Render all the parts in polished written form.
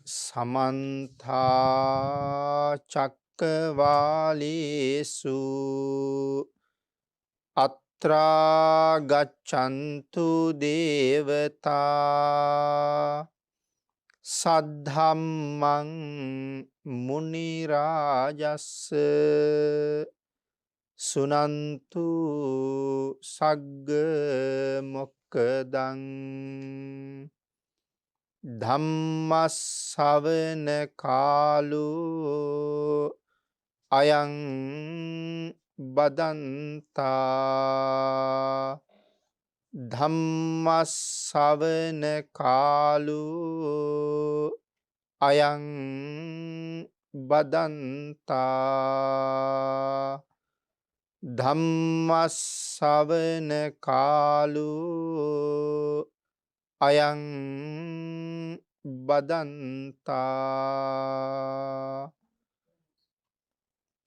समन्ता चक्रवालेषु अत्रा गच्छन्तु देवता सद्धम्मं मुनिराजस्स सुनन्तु सग्ग मोक्कदं ධම්මස්සවන කාලෝ අයං බදන්තා ධම්මස්සවන කාලෝ අයං බදන්තා ධම්මස්සවන කාලෝ අයං බදන්තා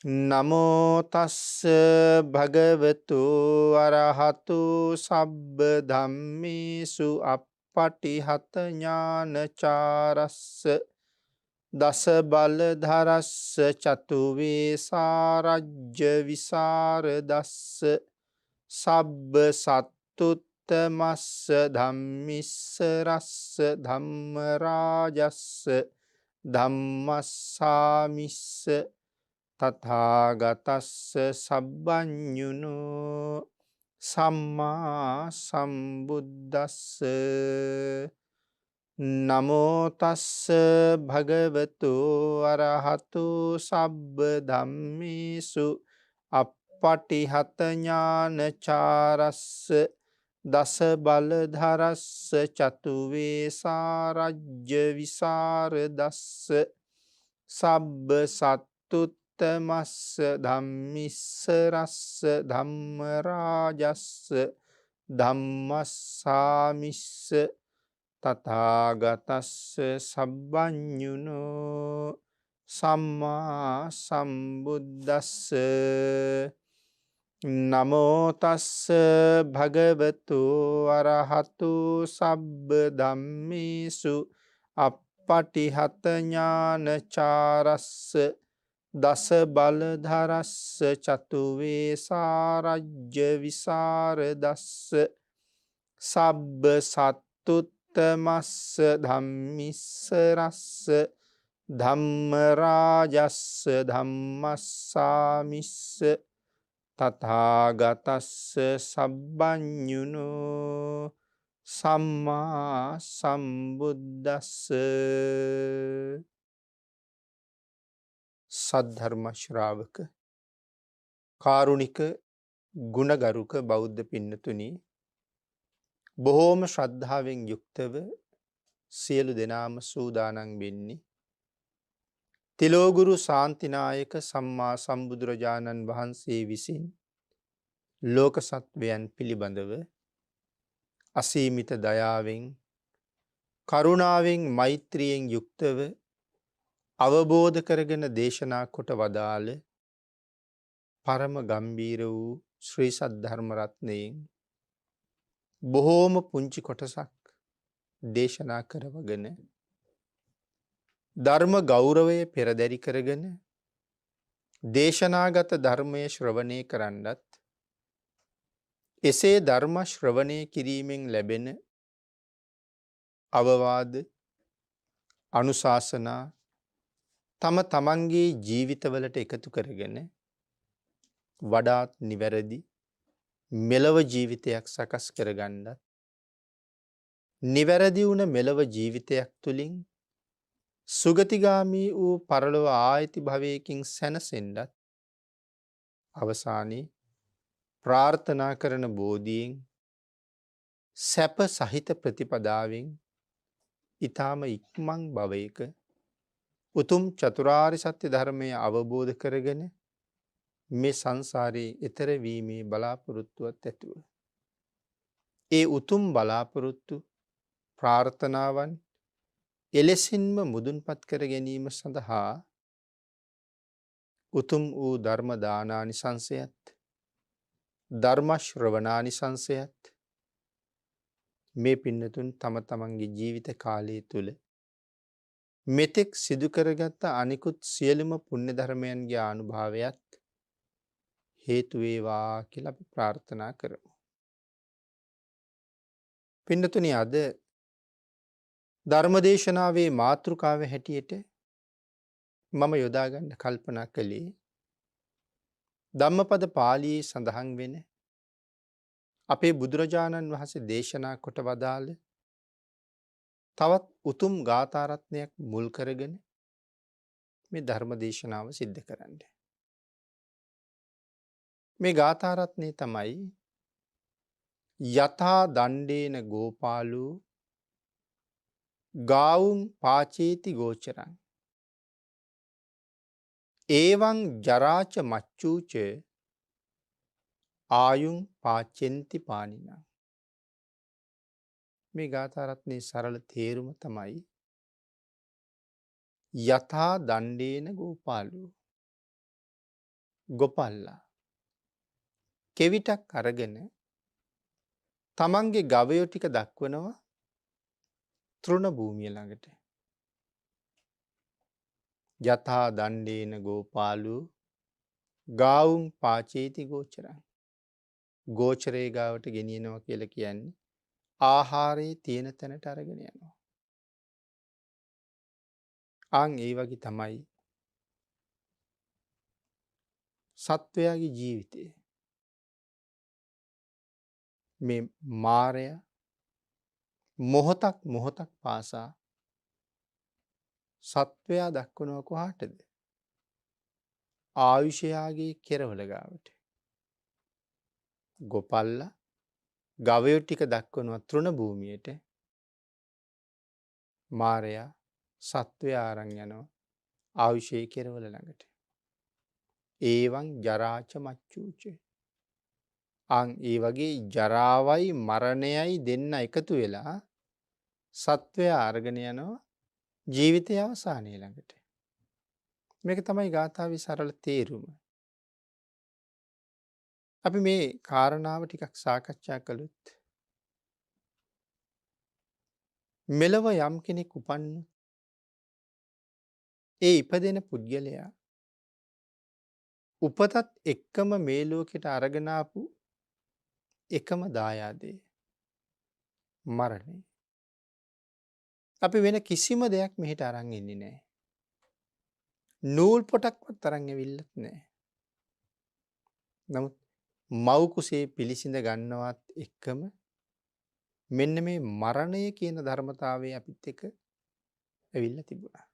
නමෝ තස්ස භගවතු අරහතු සබ්බ ධම්මේසු අප්පටිහත ඥානචාරස්ස දස බලධරස්ස චතු වේසාරජ්‍ය විසරදස්ස සබ්බ සත්තුත්තමස්ස ධම්මිස්ස රස්ස ධම්මරාජස්ස ධම්මස්සාමිස්ස තථාගතස්ස සබ්බඤුනෝ සම්මා සම්බුද්දස්ස නමෝ තස්ස භගවතු අරහතු සබ්බ ධම්මේසු අප්පටිහත ඥානචාරස්ස දස බලධරස්ස චතු වේසාරජ්‍ය විසරදස්ස සබ්බ සත්තුත්තමස්ස ධම්මිස්ස රස්ස ධම්මරාජස්ස ධම්මස්සාමිස්ස තථාගතස්ස සබ්බඤුනෝ සම්මා සම්බුද්දස්ස නමෝ තස්ස භගවතු අරහතු සබ්බ ධම්මේසු අප්පටිහත ඥානචාරස්ස දස බලධරස්ස චතු වේසාරජ්‍ය විසරදස්ස සබ්බ සත්තුත්තමස්ස ධම්මිස්ස රස්ස ධම්මරාජස්ස ධම්මස්සාමිස්ස තථාගතස්ස සබ්බඤුනෝ සම්මා සම්බුද්දස්ස සද්ධර්ම ශ්‍රාවක කාරුණික ගුණගරුක බෞද්ධ පින්නතුනි බොහෝම ශ්‍රද්ධාවෙන් යුක්තව සියලු දෙනාම සූදානම් වෙන්නේ තිලෝගුරු ශාන්තිනායක සම්මා සම්බුදුරජාණන් වහන්සේ විසින් ලෝක සත්වයන් පිළිබඳව අසීමිත දයාවෙන් කරුණාවෙන් මෛත්‍රියෙන් යුක්තව අවබෝධ කරගෙන දේශනා කොට වදාළ පරම ගම්බීර වූ ශ්‍රී සද්ධර්ම රත්නයෙන් බොහෝම පුංචි කොටසක් දේශනා කරවගෙන ධර්ම ගෞරවය පෙරදරි කරගෙන දේශනාගත ධර්මය ශ්‍රවණය කරන්නත් එසේ ධර්ම ශ්‍රවණය කිරීමෙන් ලැබෙන අවවාද අනුශාසනා තම තමන්ගේ ජීවිතවලට එකතු කරගෙන වඩාත් නිවැරදි මෙලව ජීවිතයක් සකස් කරගන්නත් නිවැරදි වුණ මෙලව ජීවිතයක් තුළින් සුගතිගාමී වූ පරලොව ආයති භවයකින් සැනසෙන්නත් අවසානයේ ප්‍රාර්ථනා කරන බෝධියෙන් සැප සහිත ප්‍රතිපදාවෙන් ඊ타ම ඉක්මන් භවයක උතුම් චතුරාර්ය සත්‍ය ධර්මය අවබෝධ කරගෙන මේ සංසාරේ ඈතර වීමේ බලාපොරොත්තුවත් ඇතුව ඒ උතුම් බලාපොරොත්තු ප්‍රාර්ථනාවන් එලෙසින්ම මුදුන්පත් කර ගැනීම සඳහා උතුම් වූ ධර්ම දානානිසංසයත් ධර්ම ශ්‍රවණානිසංසයත් මේ පින්නතුන් තම තමන්ගේ ජීවිත කාලය තුල මෙතෙක් සිදු කරගත්ත අනිකුත් සියලුම පුණ්‍ය ධර්මයන්ගේ ආනුභාවයත් හේතු වේවා කියලා අපි ප්‍රාර්ථනා කරමු. පින්නතුනි, අද ධර්මදේශනාවේ මාතෘකාව හැටියට මම යොදා ගන්න කල්පනා කළේ ධම්මපද පාළියේ සඳහන් වෙන අපේ බුදුරජාණන් වහන්සේ දේශනා කොට වදාළ තවත් උතුම් ගාථා රත්නයක් මුල් කරගෙන මේ ධර්ම දේශනාව සිද්ධ කරන්න. මේ ගාථා රත්නේ තමයි යථා දණ්ඩේන ගෝපාලු ගාවුම් පාචේති ගෝචරං ඒවං ජරාච මච්චූච ආයුං පාචෙන්ති පානිනං. මේ ගාථා රත්නේ සරල තේරුම තමයි යථා දණ්ඩේන ගෝපාලු ගොපල්ලා කෙවිතක් අරගෙන තමන්ගේ ගවයෝ ටික දක්වනවා තෘණ භූමිය ළඟට. යථා දණ්ඩේන ගෝපාලු ගාවුම් පාචේති ගෝචරං. ගෝචරේ ගාවට ගෙනියනවා කියලා කියන්නේ ආහාරයේ තියෙන තැනට අරගෙන යනවා. අන් ඒ වගේ තමයි සත්වයාගේ ජීවිතය. මේ මාරයා මොහොතක් පාසා සත්වයා දක්වනවා කොහාටද? ආයුෂයාගේ කෙරවල ගාවට. ගොපල්ලා ගවයෝ ටික දක්වනවා තෘණ භූමියට. මාරයා සත්වයා අරන් යනවා ආයුෂයේ කෙරවල ළඟට. ඒවං ජරාච මච්චූච. අන් ඒ වගේ ජරාවයි මරණයයි දෙන්න එකතු වෙලා සත්වයා අරගෙන යනවා ජීවිතය අවසානය ළඟට. මේක තමයි ගාථාවේ සරල තේරුම. අපි මේ කාරණාව ටිකක් සාකච්ඡා කළොත් මෙලව යම් කෙනෙක් උපන්නොත් ඒ ඉපදෙන පුද්ගලයා උපතත් එක්කම මේ ලෝකෙට අරගෙන ආපු එකම දායාදේ මරණය. අපි වෙන කිසිම දෙයක් මෙහෙට අරන් ඉන්නේ නැහැ. නූල් පොටක්වත් අරන් ඇවිල්ලත් නැහැ. නමුත් මව් කුසේ පිළිසිඳ ගන්නවත් එක්කම මෙන්න මේ මරණය කියන ධර්මතාවය අපිත් එක්ක ඇවිල්ලා තිබුණා.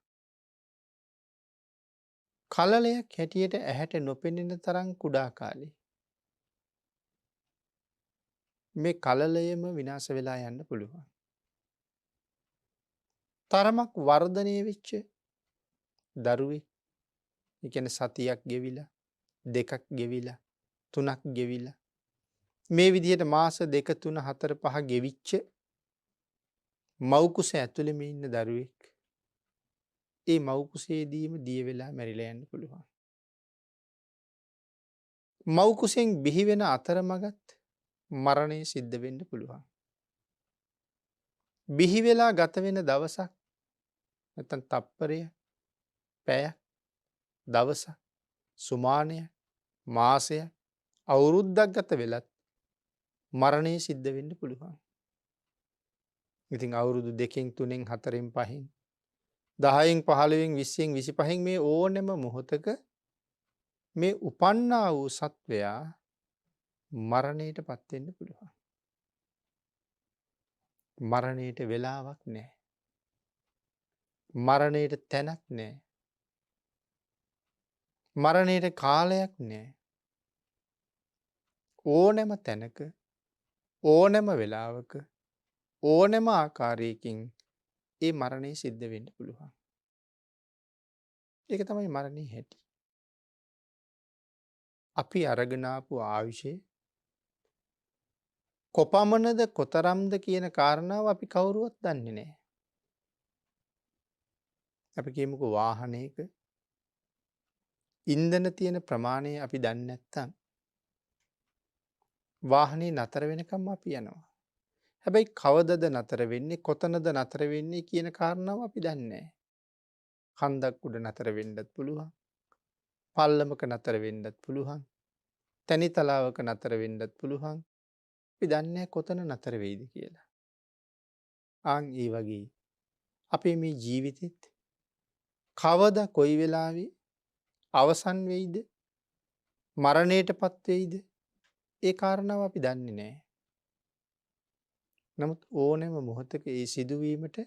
කලලයක් හැටියට ඇහැට නොපෙනෙන තරම් කුඩා කාලේ මේ කලලයම විනාශ වෙලා යන්න පුළුවන්. තරමක් වර්ධනය වෙච්ච දරුවෙක්, ඒ කියන්නේ සතියක් ගෙවිලා, දෙකක් ගෙවිලා, තුනක් ගෙවිලා, මේ විදිහට මාස 2 3 4 5 ගෙවිච්ච මව් කුස ඇතුළෙම ඉන්න දරුවෙක් ඒ මව් කුසේදීම දිය වෙලා මැරිලා යන්න පුළුවන්. මව් කුසෙන් බිහි වෙන අතරමඟත් මරණය සිද්ධ වෙන්න පුළුවන්. බිහි වෙලා ගත වෙන දවසක් නැත්නම් තප්පරය, පැය, දවසක්, සුමානය, මාසය, අවුරුද්දක් ගත වෙලත් මරණය සිද්ධ වෙන්න පුළුවන්. ඉතින් අවුරුදු 2කින් 3කින් 4කින් 5කින් 10කින් 15කින් 20කින් 25කින් මේ ඕනෙම මොහොතක මේ උපන්නා වූ සත්වයා මරණයට පත් වෙන්න පුළුවන්. මරණයට වෙලාවක් නැහැ. මරණයට තැනක් නැහැ. මරණයට කාලයක් නැහැ. ඕනෑම තැනක, ඕනෑම වෙලාවක, ඕනෑම ආකාරයකින් ඒ මරණය සිද්ධ වෙන්න පුළුවන්. ඒක තමයි මරණේ හැටි. අපි අරගෙන ආපු ආයුෂය කොපමණද කොතරම්ද කියන කාරණාව අපි කවුරුවත් දන්නේ නැහැ. අපි කියමුකෝ වාහනයක ඉන්ධන තියෙන ප්‍රමාණය අපි දන්නේ නැත්නම් වාහනේ නතර වෙනකම් අපි යනවා. හැබැයි කවදද නතර වෙන්නේ, කොතනද නතර වෙන්නේ කියන කාරණාව අපි දන්නේ නැහැ. කන්දක් උඩ නතර වෙන්නත් පුළුවන්. පල්ලමක නතර වෙන්නත් පුළුවන්. තනි තලාවක නතර වෙන්නත් පුළුවන්. අපි දන්නේ කොතන නතර වෙයිද කියලා. ආන් ඒ වගේ අපේ මේ ජීවිතෙත් කවදා කොයි වෙලාවෙ අවසන් වෙයිද? මරණයටපත් වෙයිද? ඒ කාරණාව අපි දන්නේ නැහැ. නමුත් ඕනෑම මොහොතක ඒ සිදුවීමට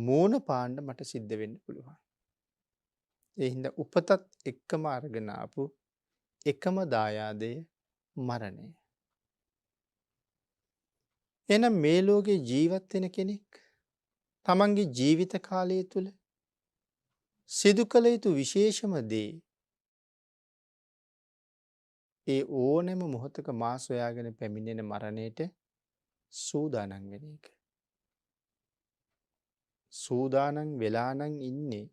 මූණ පාන්න මට සිද්ධ වෙන්න පුළුවන්. ඒ හින්දා උපතත් එක්කම අරගෙන ආපු එකම දායාදය මරණය. එහෙනම් මේ ලෝකේ ජීවත් වෙන කෙනෙක් තමන්ගේ ජීවිත කාලය තුල සිදු කළ යුතු විශේෂම දේ ඒ ඕනෑම මොහොතක මා සොයාගෙන පැමිණෙන මරණයට සූදානම් වෙන එක. සූදානම් වෙලා නම් ඉන්නේ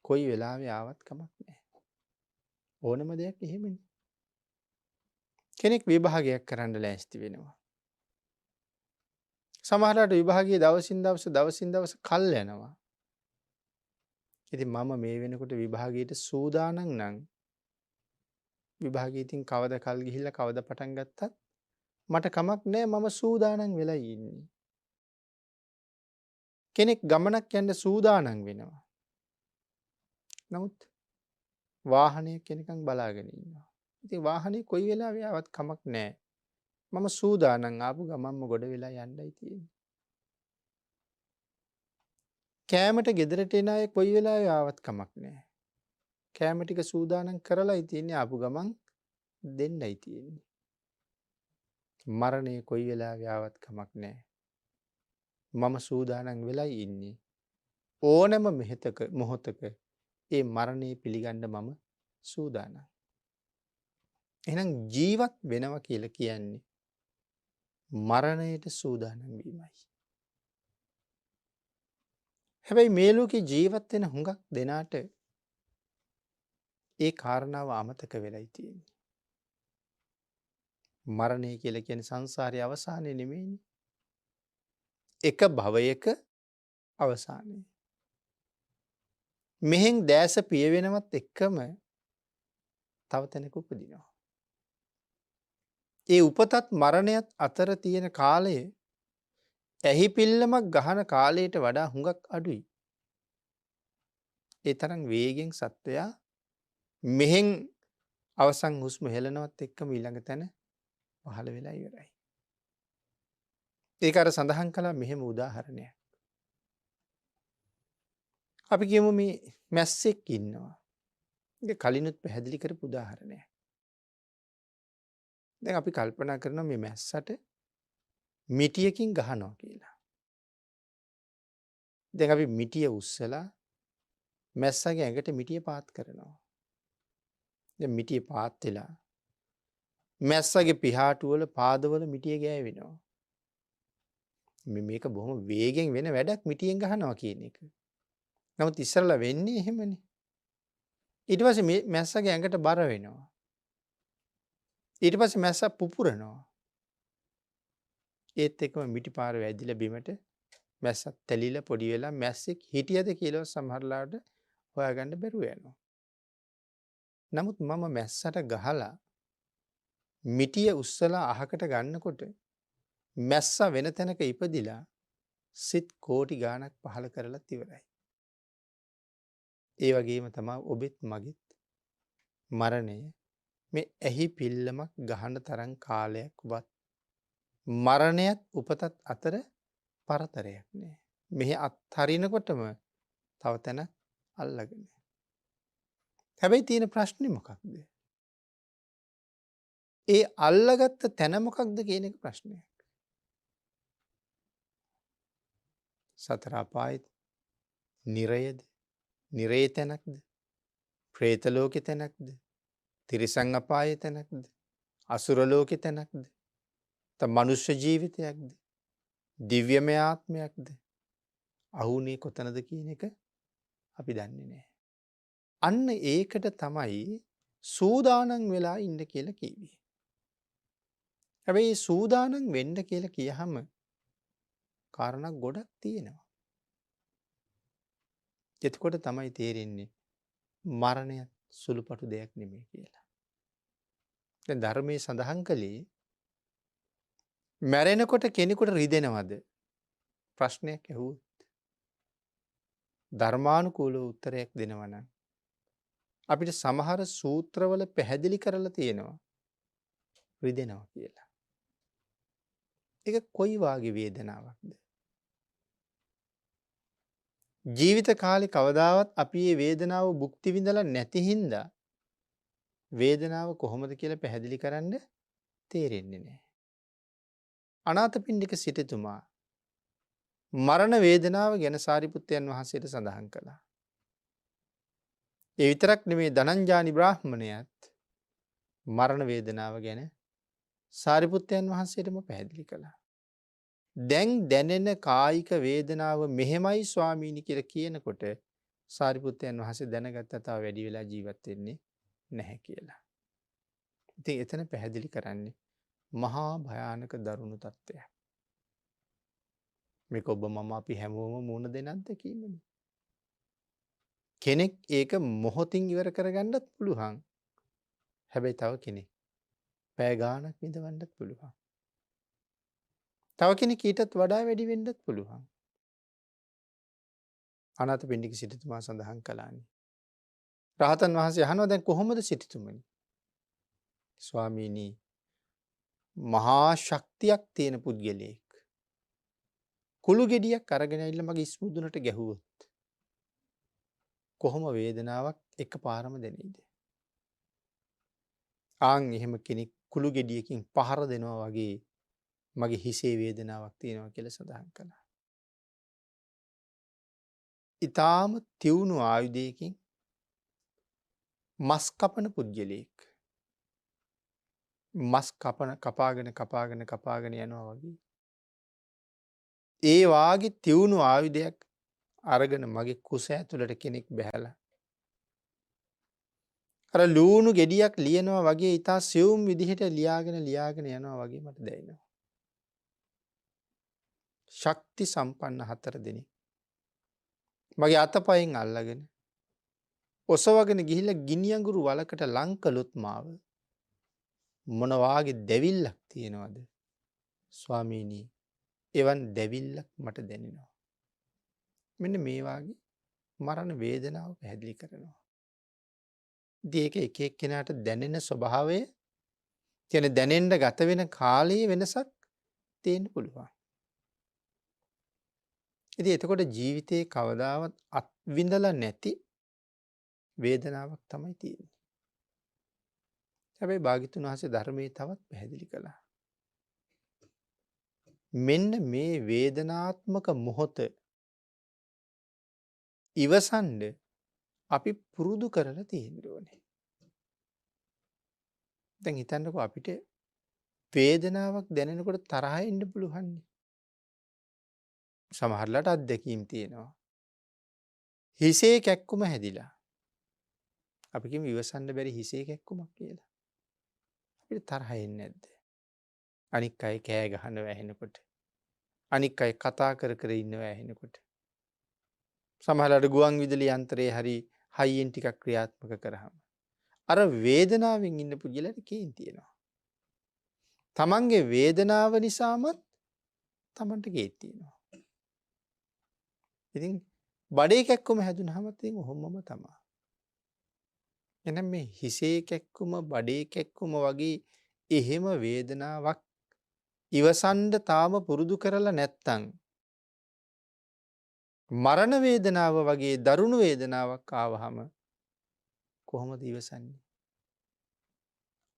කොයි වෙලාවෙ ආවත් කමක් නැහැ. ඕනම දෙයක් එහෙමනේ. කෙනෙක් විභාගයක් කරන්න ලෑස්ති වෙනවා. සමහරවිට විභාගයේ දවසින් දවස කල් යනවා. ඉතින් මම මේ වෙනකොට විභාගයට සූදානම් නම් විභාගයේ ඉතින් කවද කල් ගිහිල්ලා කවද පටන් ගත්තත් මට කමක් නැහැ මම සූදානම් වෙලා ඉන්නේ. කෙනෙක් ගමනක් යන්න සූදානම් වෙනවා. නමුත් වාහනයක් කෙනකන් බලාගෙන ඉන්නවා. ඉතින් වාහනේ කොයි වෙලාවෙ ආවත් කමක් නැහැ. මම සූදානම් ආපු ගමන්ම ගොඩ වෙලා යන්නයි තියෙන්නේ. කෑමට ගෙදරට එන අය කොයි වෙලාවෙ ආවත් කමක් නැහැ. කෑම ටික සූදානම් කරලායි තියෙන්නේ ආපු ගමන් දෙන්නයි තියෙන්නේ. මරණය කොයි වෙලාවෙ ආවත් කමක් නැහැ. මම සූදානම් වෙලයි ඉන්නේ. ඕනෑම මොහොතක ඒ මරණය පිළිගන්න මම සූදානම්. එහෙනම් ජීවත් වෙනවා කියලා කියන්නේ මරණයට සූදානම් වීමයි. හැබැයි මේ ලෝකේ ජීවත් වෙන හුඟක් දෙනාට ඒ කාරණාව අමතක වෙලයි තියෙන්නේ. මරණය කියලා කියන්නේ සංසාරයේ අවසානය නෙමෙයිනේ. එක භවයක අවසානය. මෙහෙන් දැස පිය වෙනවත් එක්කම තව තැනක උපදිනවා. ඒ උපතත් මරණයත් අතර තියෙන කාලය ඇහි පිල්ලමක් ගහන කාලයට වඩා හුඟක් අඩුයි. ඒ තරම් වේගෙන් සත්වයා මෙහෙන් අවසන් හුස්ම හෙලනවත් එක්කම ඊළඟ තැන පහළ වෙලා ඉවරයි. ඒක අර සඳහන් කළා මෙහෙම උදාහරණයක්. අපි කියමු මේ මැස්සෙක් ඉන්නවා. ඒක කලිනුත් පැහැදිලි කරපු උදාහරණයක්. දැන් අපි කල්පනා කරනවා මේ මැස්සට මිටියකින් ගහනවා කියලා. දැන් අපි මිටිය උස්සලා මැස්සගේ ඇඟට මිටිය පාත් කරනවා. දැන් මිටිය පාත් වෙලා මැස්සගේ පිහාටු වල පාදවල මිටිය ගෑවෙනවා. මේක බොහොම වේගෙන් වෙන වැඩක් මිටියෙන් ගහනවා කියන එක. නමුත් ඉස්සරලා වෙන්නේ එහෙමනේ. ඊට පස්සේ මේ මැස්සගේ ඇඟට බර වෙනවා. ඊට පස්සේ මැස්ස පුපුරනවා. ඒත් එක්කම මිටි පාර වැදිලා බිමට මැස්සත් තැලිලා පොඩි වෙලා මැස්සෙක් හිටියද කියලා සමහරලාට හොයාගන්න බැරුව යනවා. නමුත් මම මැස්සට ගහලා මිටිය උස්සලා අහකට ගන්නකොට මැස්සා වෙන තැනක ඉපදිලා සිත් කෝටි ගාණක් පහල කරලත් ඉවරයි. ඒ වගේම තමයි ඔබෙත් මගෙත් මරණය මේ ඇහි පිල්ලමක් ගහන තරම් කාලයක්වත් මරණයත් උපතත් අතර පරතරයක් නෑ. මෙහි අත්හරිනකොටම තව තැන අල්ලගෙන. හැබැයි තියෙන ප්‍රශ්නේ මොකක්ද? ඒ අල්ලගත්ත තැන මොකක්ද කියන එක ප්‍රශ්නයක්. සතර අපායද? නිරයද? නිරේ තැනක්ද? പ്രേත ලෝකේ තැනක්ද? තිරිසන් අපායේ තැනක්ද? අසුර ලෝකේ තැනක්ද? මනුෂ්‍ය ජීවිතයක්ද? දිව්‍යමය ආත්මයක්ද? අහුනේ කොතනද කියන එක අපි දන්නේ නැහැ. අන්න ඒකට තමයි සූදානම් වෙලා ඉන්න කියලා කිව්වේ. හැබැයි සූදානම් වෙන්න කියලා කියහම කාරණා ගොඩක් තියෙනවා. එතකොට තමයි තේරෙන්නේ මරණය සුළුපටු දෙයක් නෙමෙයි කියලා. දැන් ධර්මයේ සඳහන් කළේ මැරෙනකොට කෙනෙකුට රිදෙනවද? ප්‍රශ්නයක් ඇහුවොත් ධර්මානුකූලව උත්තරයක් දෙනවා නම් අපිට සමහර සූත්‍රවල පැහැදිලි කරලා තියෙනවා රිදෙනවා කියලා. ඒක කොයි වාගේ වේදනාවක්ද? ජීවිත කාලේ කවදාවත් අපි මේ වේදනාව භුක්ති විඳලා නැති හින්දා වේදනාව කොහොමද කියලා පැහැදිලි කරන්න තේරෙන්නේ නැහැ. අනාථපිණ්ඩික සිටුතුමා මරණ වේදනාව ගැන සාරිපුත්තයන් වහන්සේට සඳහන් කළා. ඒ විතරක් නෙමේ ධනංජානි බ්‍රාහ්මණයත් මරණ වේදනාව ගැන සාරිපුත්තයන් වහන්සේටම පැහැදිලි කළා. දැන් දැනෙන කායික වේදනාව මෙහෙමයි ස්වාමීනි කියලා කියනකොට සාරිපුත්තයන් වහන්සේ දැනගත්තා තව වැඩි වෙලා ජීවත් වෙන්නේ නැහැ කියලා. ඉතින් එතන පැහැදිලි කරන්නේ මහා භයානක දරුණු තත්ත්වයක්. මේක ඔබ මම අපි හැමෝම මුණ දෙන අත්දැකීමනේ. කෙනෙක් ඒක මොහොතින් ඉවර කරගන්නත් පුළුවන්. හැබැයි තව කෙනෙක් පැය ගාණක් විඳවන්නත් පුළුවන්. තව කෙනෙක් ඊටත් වඩා වැඩි වෙන්නත් පුළුවන්. අනාථපිණ්ඩික සිටුතුමා සඳහන් කළානේ. රහතන් වහන්සේ අහනවා දැන් කොහොමද සිටුතුමනි? ස්වාමීනි මහා ශක්තියක් තියෙන පුද්ගලයෙක් කුළු ගෙඩියක් අරගෙන ඇවිල්ලා මගේ ඉස්මුදුනට ගැහුවොත් කොහොම වේදනාවක් එකපාරම දැනෙයිද? ආන් එහෙම කෙනෙක් කුළු ගෙඩියකින් පහර දෙනවා වගේ මගේ හිසේ වේදනාවක් තියෙනවා කියලා සඳහන් කළා. ඊටාම තියුණු ආයුධයකින් මස් කපන පුද්ගලයෙක් මස් කපාගෙන යනවා වගේ ඒ වාගේ තියුණු ආයුධයක් අරගෙන මගේ කුස ඇතුළට කෙනෙක් බැහැලා අර ලූණු ගෙඩියක් ලියනවා වගේ ඊටා සියුම් විදිහට ලියාගෙන යනවා වගේ මට දැනෙනවා. ශක්ති සම්පන්න 4 දෙනෙක් මගේ අතපයෙන් අල්ලගෙන ඔසවගෙන ගිහිල්ලා ගිනි අඟුරු වලකට ලං කළොත් මාව මොන වාගේ දැවිල්ලක් තියෙනවද ස්වාමීනි? එවන් දැවිල්ලක් මට දැනෙනවා. මෙන්න මේ වාගේ මරණ වේදනාව පැහැදිලි කරනවා. ඉතින් ඒක එක එක්කෙනාට දැනෙන ස්වභාවය කියන්නේ දැනෙන්න ගත වෙන කාලයේ වෙනසක් තියෙන්න පුළුවන්. ඉතින් එතකොට ජීවිතේ කවදාවත් අත්විඳලා නැති වේදනාවක් තමයි තියෙන්නේ. හැබැයි භාග්‍යතුන් වහන්සේ ධර්මයේ තවත් පැහැදිලි කළා. මෙන්න මේ වේදනාත්මක මොහොත ඉවසන්ඩ අපි පුරුදු කරලා තියෙන්න ඕනේ. දැන් හිතන්නකෝ අපිට වේදනාවක් දැනෙනකොට තරහ එන්න පුළුවන්. සමහරලාට අත්දැකීම් තියෙනවා. හිසේ කැක්කුම හැදිලා. අපි කියමු ඉවසන්න බැරි හිසේ කැක්කුමක් කියලා. අපිට තරහ එන්නේ නැද්ද? අනික් අය කෑ ගහනවා ඇහෙනකොට. අනික් අය කතා කර ඉන්නවා ඇහෙනකොට. සමහරලාට ගුවන් විදුලි යන්ත්‍රයේ හරි හයියෙන් ටිකක් ක්‍රියාත්මක කරාම අර වේදනාවෙන් ඉන්න පුද්ගලයාට කේන්ති එනවා. තමන්ගේ වේදනාව නිසාමත් තමන්ට කේන්ති එනවා. ඉතින් බඩේ කැක්කුම හැදුනහම ඉතින් ඔහොමම තමයි. එහෙනම් මේ හිසේ කැක්කුම බඩේ කැක්කුම වගේ එහෙම වේදනාවක් ඉවසන්න තාම පුරුදු කරලා නැත්තම් මරණ වේදනාව වගේ දරුණු වේදනාවක් ආවහම කොහොමද ඉවසන්නේ?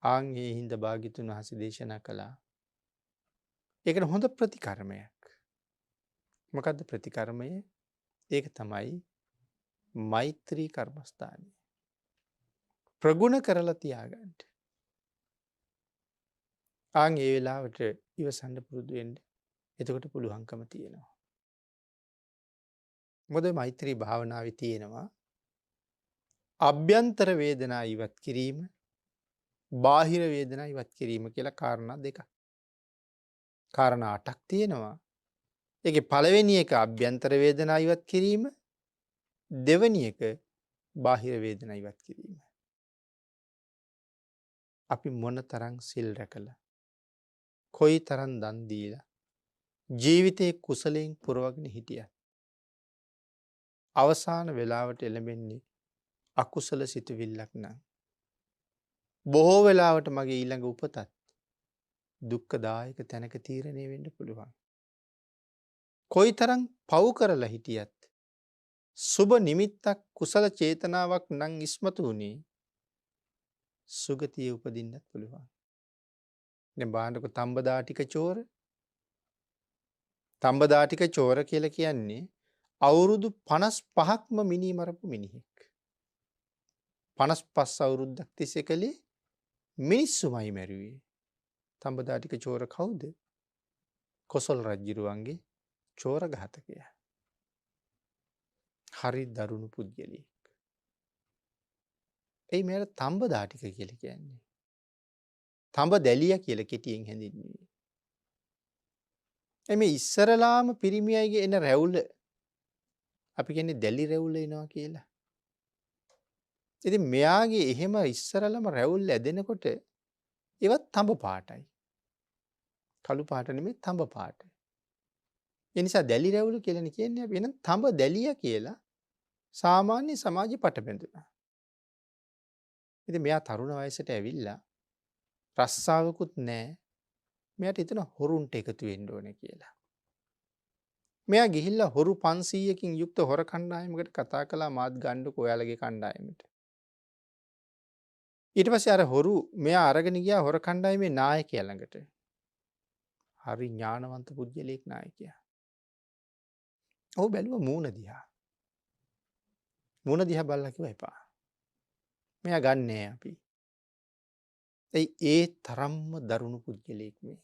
ආන් ඒ හින්දා භාග්‍යතුන් වහන්සේ දේශනා කළා. ඒකට හොඳ ප්‍රතිකර්මයක්. මොකද්ද ප්‍රතිකර්මය? ඒක තමයි මෛත්‍රී කර්මස්ථානය. ප්‍රගුණ කරලා තියාගන්න. ආන් ඒ වෙලාවට ඉවසන්න පුරුදු වෙන්න. එතකොට පුළුවන්කම තියෙනවා. මොකද මෛත්‍රී භාවනාවේ තියෙනවා අභ්‍යන්තර වේදනා ඉවත් කිරීම, බාහිර වේදනා ඉවත් කිරීම කියලා කාරණා දෙකක්. කාරණා 8ක් තියෙනවා. ඒකේ පළවෙනි එක අභ්‍යන්තර වේදනා ඉවත් කිරීම, දෙවැනි එක බාහිර වේදනා ඉවත් කිරීම. අපි මොන තරම් සිල් රැකලා කොයි තරම් දන් දීලා ජීවිතේ කුසලයෙන් පුරවගෙන හිටියත් අවසාන වෙලාවට එළඹෙන්නේ අකුසල සිතුවිල්ලක් නම් බොහෝ වෙලාවට මගේ ඊළඟ උපතත් දුක්ඛදායක තැනක තීරණය වෙන්න පුළුවන්. කොයි තරම් පව් කරලා හිටියත් සුබ නිමිත්තක් කුසල චේතනාවක් නම් ඉස්මතු වුණේ සුගතිය උපදින්නත් පුළුවන්. දැන් බලන්නකො තඹදාටික චෝර. තඹදාටික චෝර කියලා කියන්නේ අවුරුදු 55ක්ම මිනී මරපු මිනිහෙක්. 55 අවුරුද්දක් තිස්සේ කලේ මිනිස්සුමයි මැරුවේ. තඹදාටික චෝර කවුද? කොසල් රජුරුවන්ගේ චෝර ඝාතකයා. හරි දරුණු පුද්ගලයෙක්. එයි මෙයාට තඹදාටික කියලා කියන්නේ. තඹ දැලියා කියලා කෙටියෙන් හැඳින්වුවේ. එමේ ඉස්සරලාම පිරිමි අයගේ එන රැවුල අපි කියන්නේ දැලි රැවුල එනවා කියලා. ඉතින් මෙයාගේ එහෙම ඉස්සරලම රැවුල් ඇදෙනකොට ඒවත් තඹ පාටයි. කළු පාට නෙමෙයි තඹ පාට. ඒ නිසා දැලි රැවුල කියලානේ කියන්නේ අපි. එහෙනම් තඹ දැලියා කියලා සාමාන්‍ය සමාජෙ පට බැඳුනා. ඉතින් මෙයා තරුණ වයසට ඇවිල්ලා රස්සාවකුත් නැහැ. මෙයාට හිතෙන හොරුන්ට එකතු වෙන්න ඕනේ කියලා. මෙයා ගිහිල්ලා හොරු 500කින් යුක්ත හොර කණ්ඩායමකට කතා කළා මාත් ගන්නකො ඔයාලගේ කණ්ඩායමට. ඊට පස්සේ අර හොරු මෙයා අරගෙන ගියා හොර කණ්ඩායමේ නායකයා ළඟට. හරි ඥානවන්ත පුද්ගලයෙක් නායකයා. ඔහු බැලුවා මූණ දිහා. මූණ දිහා බලලා කිව්වා එපා. මෙයා ගන්නෑ අපි. ඒ තරම්ම දරුණු පුද්ගලයෙක් මේ.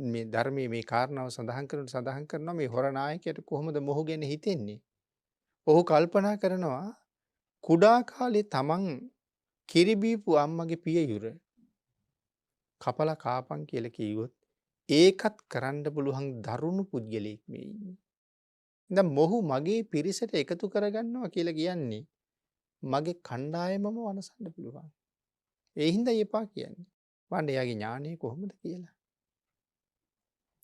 මේ ධර්මයේ මේ කාරණාව සඳහන් කරනවා මේ හොර නායකයට කොහොමද මොහු ගැන හිතෙන්නේ? ඔහු කල්පනා කරනවා කුඩා කාලේ තමන් කිරි බීපු අම්මගේ පියයුර කපලා කාපන් කියලා කිව්වොත් ඒකත් කරන්න පුළුවන් දරුණු පුද්ගලයෙක් මේ ඉන්නේ. දැන් මොහු මගේ පිරිසට එකතු කරගන්නවා කියලා කියන්නේ මගේ කණ්ඩායමම වනසන්න පුළුවන්. ඒ හින්දා එපා කියන්නේ. වන්න එයාගේ ඥානය කොහොමද කියලා.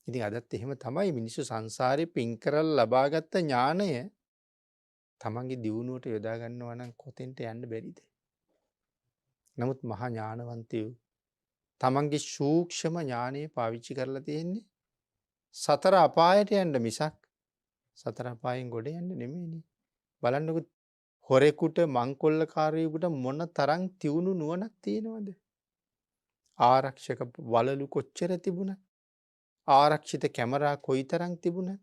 ඉතින් අදත් එහෙම තමයි මිනිස්සු සංසාරේ පින් කරලා ලබාගත් ඥානය තමන්ගේ දියුණුවට යොදා ගන්නවා නම් කොතෙන්ට යන්න බැරිද? නමුත් මහා ඥානවන්තයෝ තමන්ගේ සූක්ෂම ඥානය පාවිච්චි කරලා තියෙන්නේ සතර අපායට යන්න මිසක් සතර අපායෙන් ගොඩ යන්න නෙමෙයිනේ. බලන්නකො හොරෙකුට මංකොල්ලකාරයෙකුට මොන තරම් තියුණු නුවණක් තියෙනවද? ආරක්ෂක වලලු කොච්චර තිබුණත් ආරක්ෂිත කැමරා කොයිතරම් තිබුණත්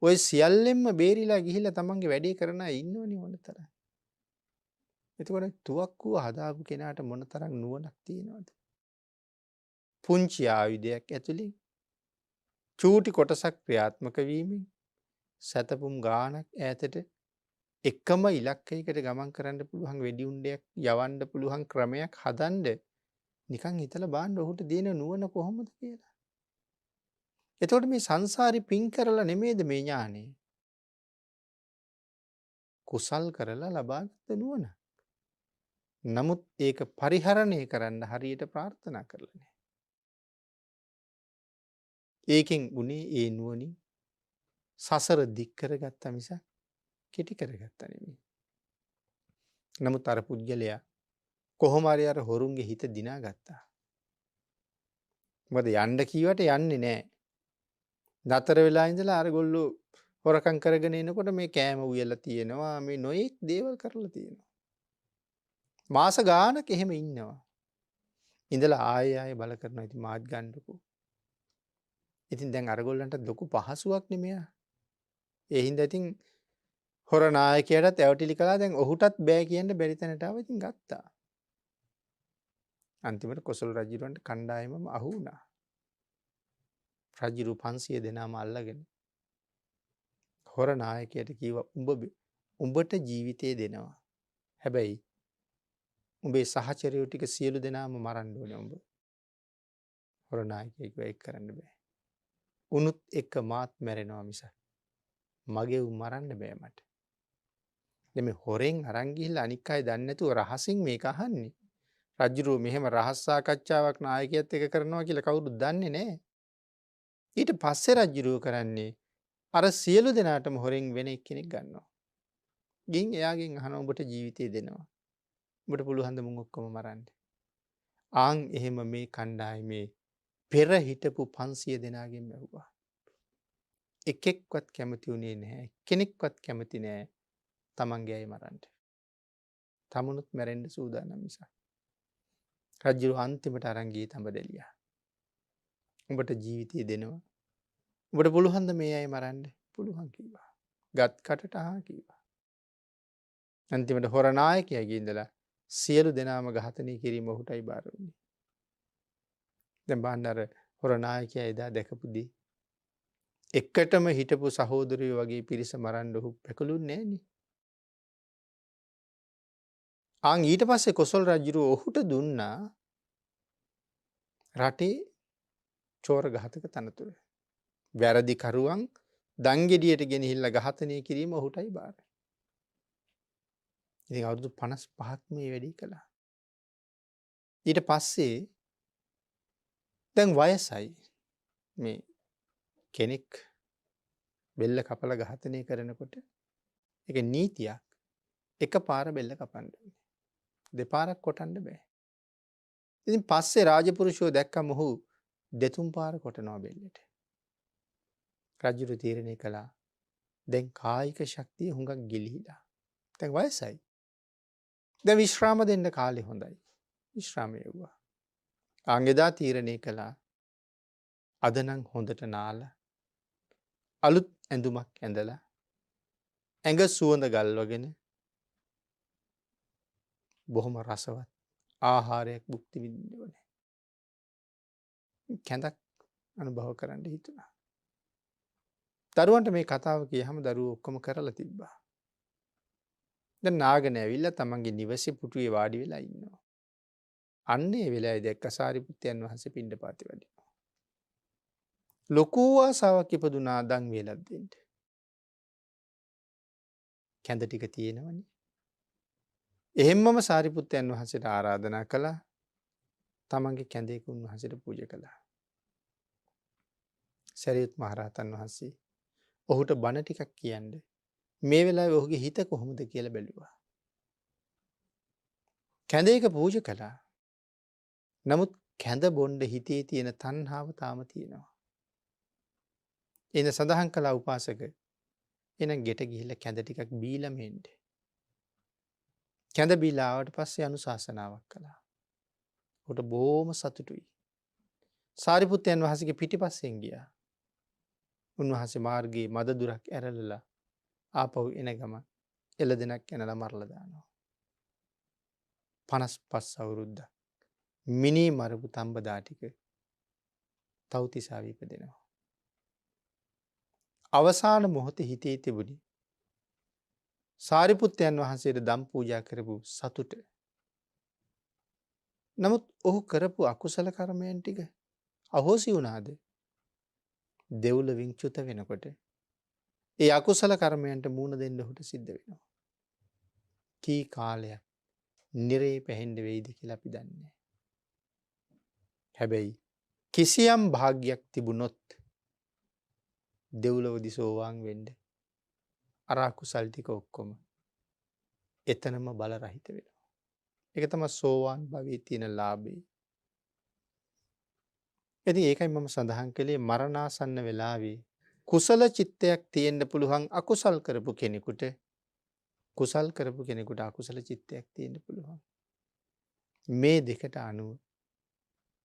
ඔය සියල්ලෙන්ම බේරිලා ගිහිල්ලා තමන්ගේ වැඩේ කරන අය ඉන්නවනේ මොනතරම්. එතකොට තුවක්කුව හදාපු කෙනාට මොනතරම් නුවණක් තියෙනවද? පුංචි ආයුධයක් ඇතුලේ චූටි කොටසක් ක්‍රියාත්මක වීමෙන් සතපුම් ගානක් ඈතට එකම ඉලක්කයකට ගමන් කරන්න පුළුවන් වෙඩි උණ්ඩයක් යවන්න පුළුවන් ක්‍රමයක් හදන්න නිකන් හිතලා බලන්න ඔහුට දෙන නුවණ කොහොමද කියලා. එතකොට මේ සංසාරේ පින් කරලා නෙමෙයිද මේ ඥානෙ? කුසල් කරලා ලබාගත් නුවණ. නමුත් ඒක පරිහරණය කරන්න හරියට ප්‍රාර්ථනා කරලා නැහැ. ඒකෙන් උනේ ඒ නුවණින් සසර දික් කරගත්තා මිස කෙටි කරගත්තා නෙමෙයි. නමුත් අර පුජ්‍යලයා කොහොම හරි අර හොරුන්ගේ හිත දිනාගත්තා. මොකද යන්න කීවට යන්නේ නැහැ. නතර වෙලා ඉඳලා අර ගොල්ලෝ හොරකම් කරගෙන එනකොට මේ කෑම උයලා තියෙනවා මේ නොයෙක් දේවල් කරලා තියෙනවා. මාස ගානක් එහෙම ඉන්නවා. ඉඳලා ආයෙ බල කරනවා ඉතින් මාත් ගන්නකො. ඉතින් දැන් අරගොල්ලන්ට ලොකු පහසුවක් නෙමෙයි. ඒ හින්දා ඉතින් හොර නායකයාටත් ඇවටිලි කළා. දැන් ඔහුටත් බෑ කියන්න බැරි තැනට ආව. ඉතින් ගත්තා. අන්තිමට කොසල් රජුරන්ට කණ්ඩායමම අහු වුණා. රජු 500 දෙනාම අල්ලගෙන හොර නායකයාට කිව්වා උඹට ජීවිතේ දෙනවා. හැබැයි උඹේ සහචරයෝ ටික සියලු දෙනාම මරන්න ඕනේ උඹ. හොර නායකයෙක් වෙයික් කරන්න බෑ. උනුත් එක්ක මාත් මැරෙනවා මිස මගේ උන් මරන්න බෑ මට. දැන් මේ හොරෙන් අරන් ගිහිල්ලා අනික් අය දන්නේ නැතුව රහසින් මේක අහන්නේ. රජුරෝ මෙහෙම රහස් සාකච්ඡාවක් නායකයෙක් එක්ක කරනවා කියලා කවුරුත් දන්නේ නැහැ. ඊට පස්සේ රජුරෝ කරන්නේ අර සියලු දෙනාටම හොරෙන් වෙන එක්කෙනෙක් ගන්නවා. ගින් එයාගෙන් අහනවා ඔබට ජීවිතය දෙනවා. ඔබට පුළුවන් ද මුන් ඔක්කොම මරන්න? ආන් එහෙම මේ කණ්ඩායමේ පෙර හිටපු 500 දෙනාගෙන් ඇහුවා. එකෙක්වත් කැමති වුණේ නැහැ. කෙනෙක්වත් කැමති නෑ තමන්ගේ අය මරන්න. තමුණුත් මැරෙන්න සූදානම් නිසා. රජු අන්තිමට අරන් ගියේ තඹදෙලියා. උඹට ජීවිතය දෙනවා. උඹට පුළුවන් ද මේ අය මරන්න? පුළුවන් කිව්වා. ගත් කටට ආ කිව්වා. අන්තිමට හොර නායකයාගේ ඉඳලා සියලු දෙනාම ඝාතනය කිරීම ඔහුටයි බාර වුණේ. දැන් බලන්න අර හොර නායකයා එදා දැකපු දේ. එකටම හිටපු සහෝදරයෝ වගේ පිරිස මරන්න ඔහු පැකලුන්නේ නෑනේ. ආන් ඊට පස්සේ කොසල් රජුරෝ ඔහුට දුන්නා රටේ චෝර ඝාතක තනතුර. වැරදි කරුවන් දංගෙඩියට ගෙනහිල්ලා ඝාතනය කිරීම ඔහුටයි බාර. ඉතින් අවුරුදු 55ක් මේ වැඩේ කළා. ඊට පස්සේ දැන් වයසයි මේ කෙනෙක් බෙල්ල කපලා ඝාතනය කරනකොට ඒක නීතියක්. එකපාර බෙල්ල කපන්න ඕනේ. දෙපාරක් කොටන්න බෑ. ඉතින් පස්සේ රාජපුරුෂයෝ දැක්කම ඔහු දෙතුන් පාර කොටනවා බෙල්ලට. රජුට තීරණය කළා දැන් කායික ශක්තිය හුඟක් ගිලිහිලා. දැන් වයසයි. දැන් විශ්‍රාම දෙන්න කාලේ හොඳයි. විශ්‍රාම යවුවා. ආංගෙදා තීරණය කළා අද නම් හොඳට නාලා අලුත් ඇඳුමක් ඇඳලා ඇඟ සුවඳ ගල්වගෙන බොහොම රසවත් ආහාරයක් භුක්ති විඳින්න ඕනේ. කැඳක් අනුභව කරන්න හිතුණා. දරුවන්ට මේ කතාව කියහම දරුවෝ ඔක්කොම කරලා තිබ්බා. දැන් නාගෙන ඇවිල්ලා තමන්ගේ නිවසේ පුටුවේ වාඩි වෙලා ඉන්නවා. අන්න ඒ වෙලාවේ දැක්ක සාරිපුත්තයන් වහන්සේ පිණ්ඩපාතේ වඩිනවා. ලොකු ආසාවක් ඉපදුනා දන් වේලක් දෙන්න. කැඳ ටික තියෙනවනේ. එහෙම්මම සාරිපුත්තයන් වහන්සේට ආරාධනා කළා. තමන්ගේ කැඳේක උන්වහන්සේට පූජා කළා. සරියුත් මහරහතන් වහන්සේ ඔහුට බණ ටිකක් කියන්න මේ වෙලාවේ ඔහුගේ හිත කොහොමද කියලා බැලුවා. කැඳේක පූජා කළා. නමුත් කැඳ බොණ්ඩ හිතේ තියෙන තණ්හාව තාම තියෙනවා. එන සඳහන් කළා උපාසක එහෙනම් ගෙට ගිහිල්ලා කැඳ ටිකක් බීලා මෙන්න. කැඳ බීලා ආවට පස්සේ අනුශාසනාවක් කළා. උට බොහොම සතුටුයි. සාරිපුත්තයන් වහන්සේගේ පිටිපස්සෙන් ගියා. උන්වහන්සේ මාර්ගයේ මද දුරක් ඇරලලා ආපහු එන ගම එළදෙනක් යනලා මරලා දානවා. 55 අවුරුද්දක් මිනි මරපු තඹදා ටික තව්තිසාවේ ඉපදෙනවා. අවසාන මොහොතේ හිතේ තිබුණි සාරිපුත්තයන් වහන්සේට දම් පූජා කරපු සතුට. නමුත් ඔහු කරපු අකුසල කර්මයන් ටික අහෝසි වුණාද? දෙව්ලොවින් චුත වෙනකොට ඒ අකුසල කර්මයන්ට මූණ දෙන්න ඔහුට සිද්ධ වෙනවා. කී කාලයක් නිරේ පැහෙන්න වෙයිද කියලා අපි දන්නේ නැහැ. හැබැයි කිසියම් භාග්යක් තිබුණොත් දෙව්ලොවදී සෝවාන් වෙන්න අර අකුසල් ටික ඔක්කොම එතනම බල රහිත වෙනවා. ඒක තමයි සෝවාන් භවයේ තියෙන ලාභය. ඉතින් ඒකයි මම සඳහන් කළේ මරණාසන්න වෙලාවේ කුසල චිත්තයක් තියෙන්න පුළුවන් අකුසල් කරපු කෙනෙකුට කුසල් කරපු කෙනෙකුට අකුසල චිත්තයක් තියෙන්න පුළුවන්. මේ දෙකට අනුව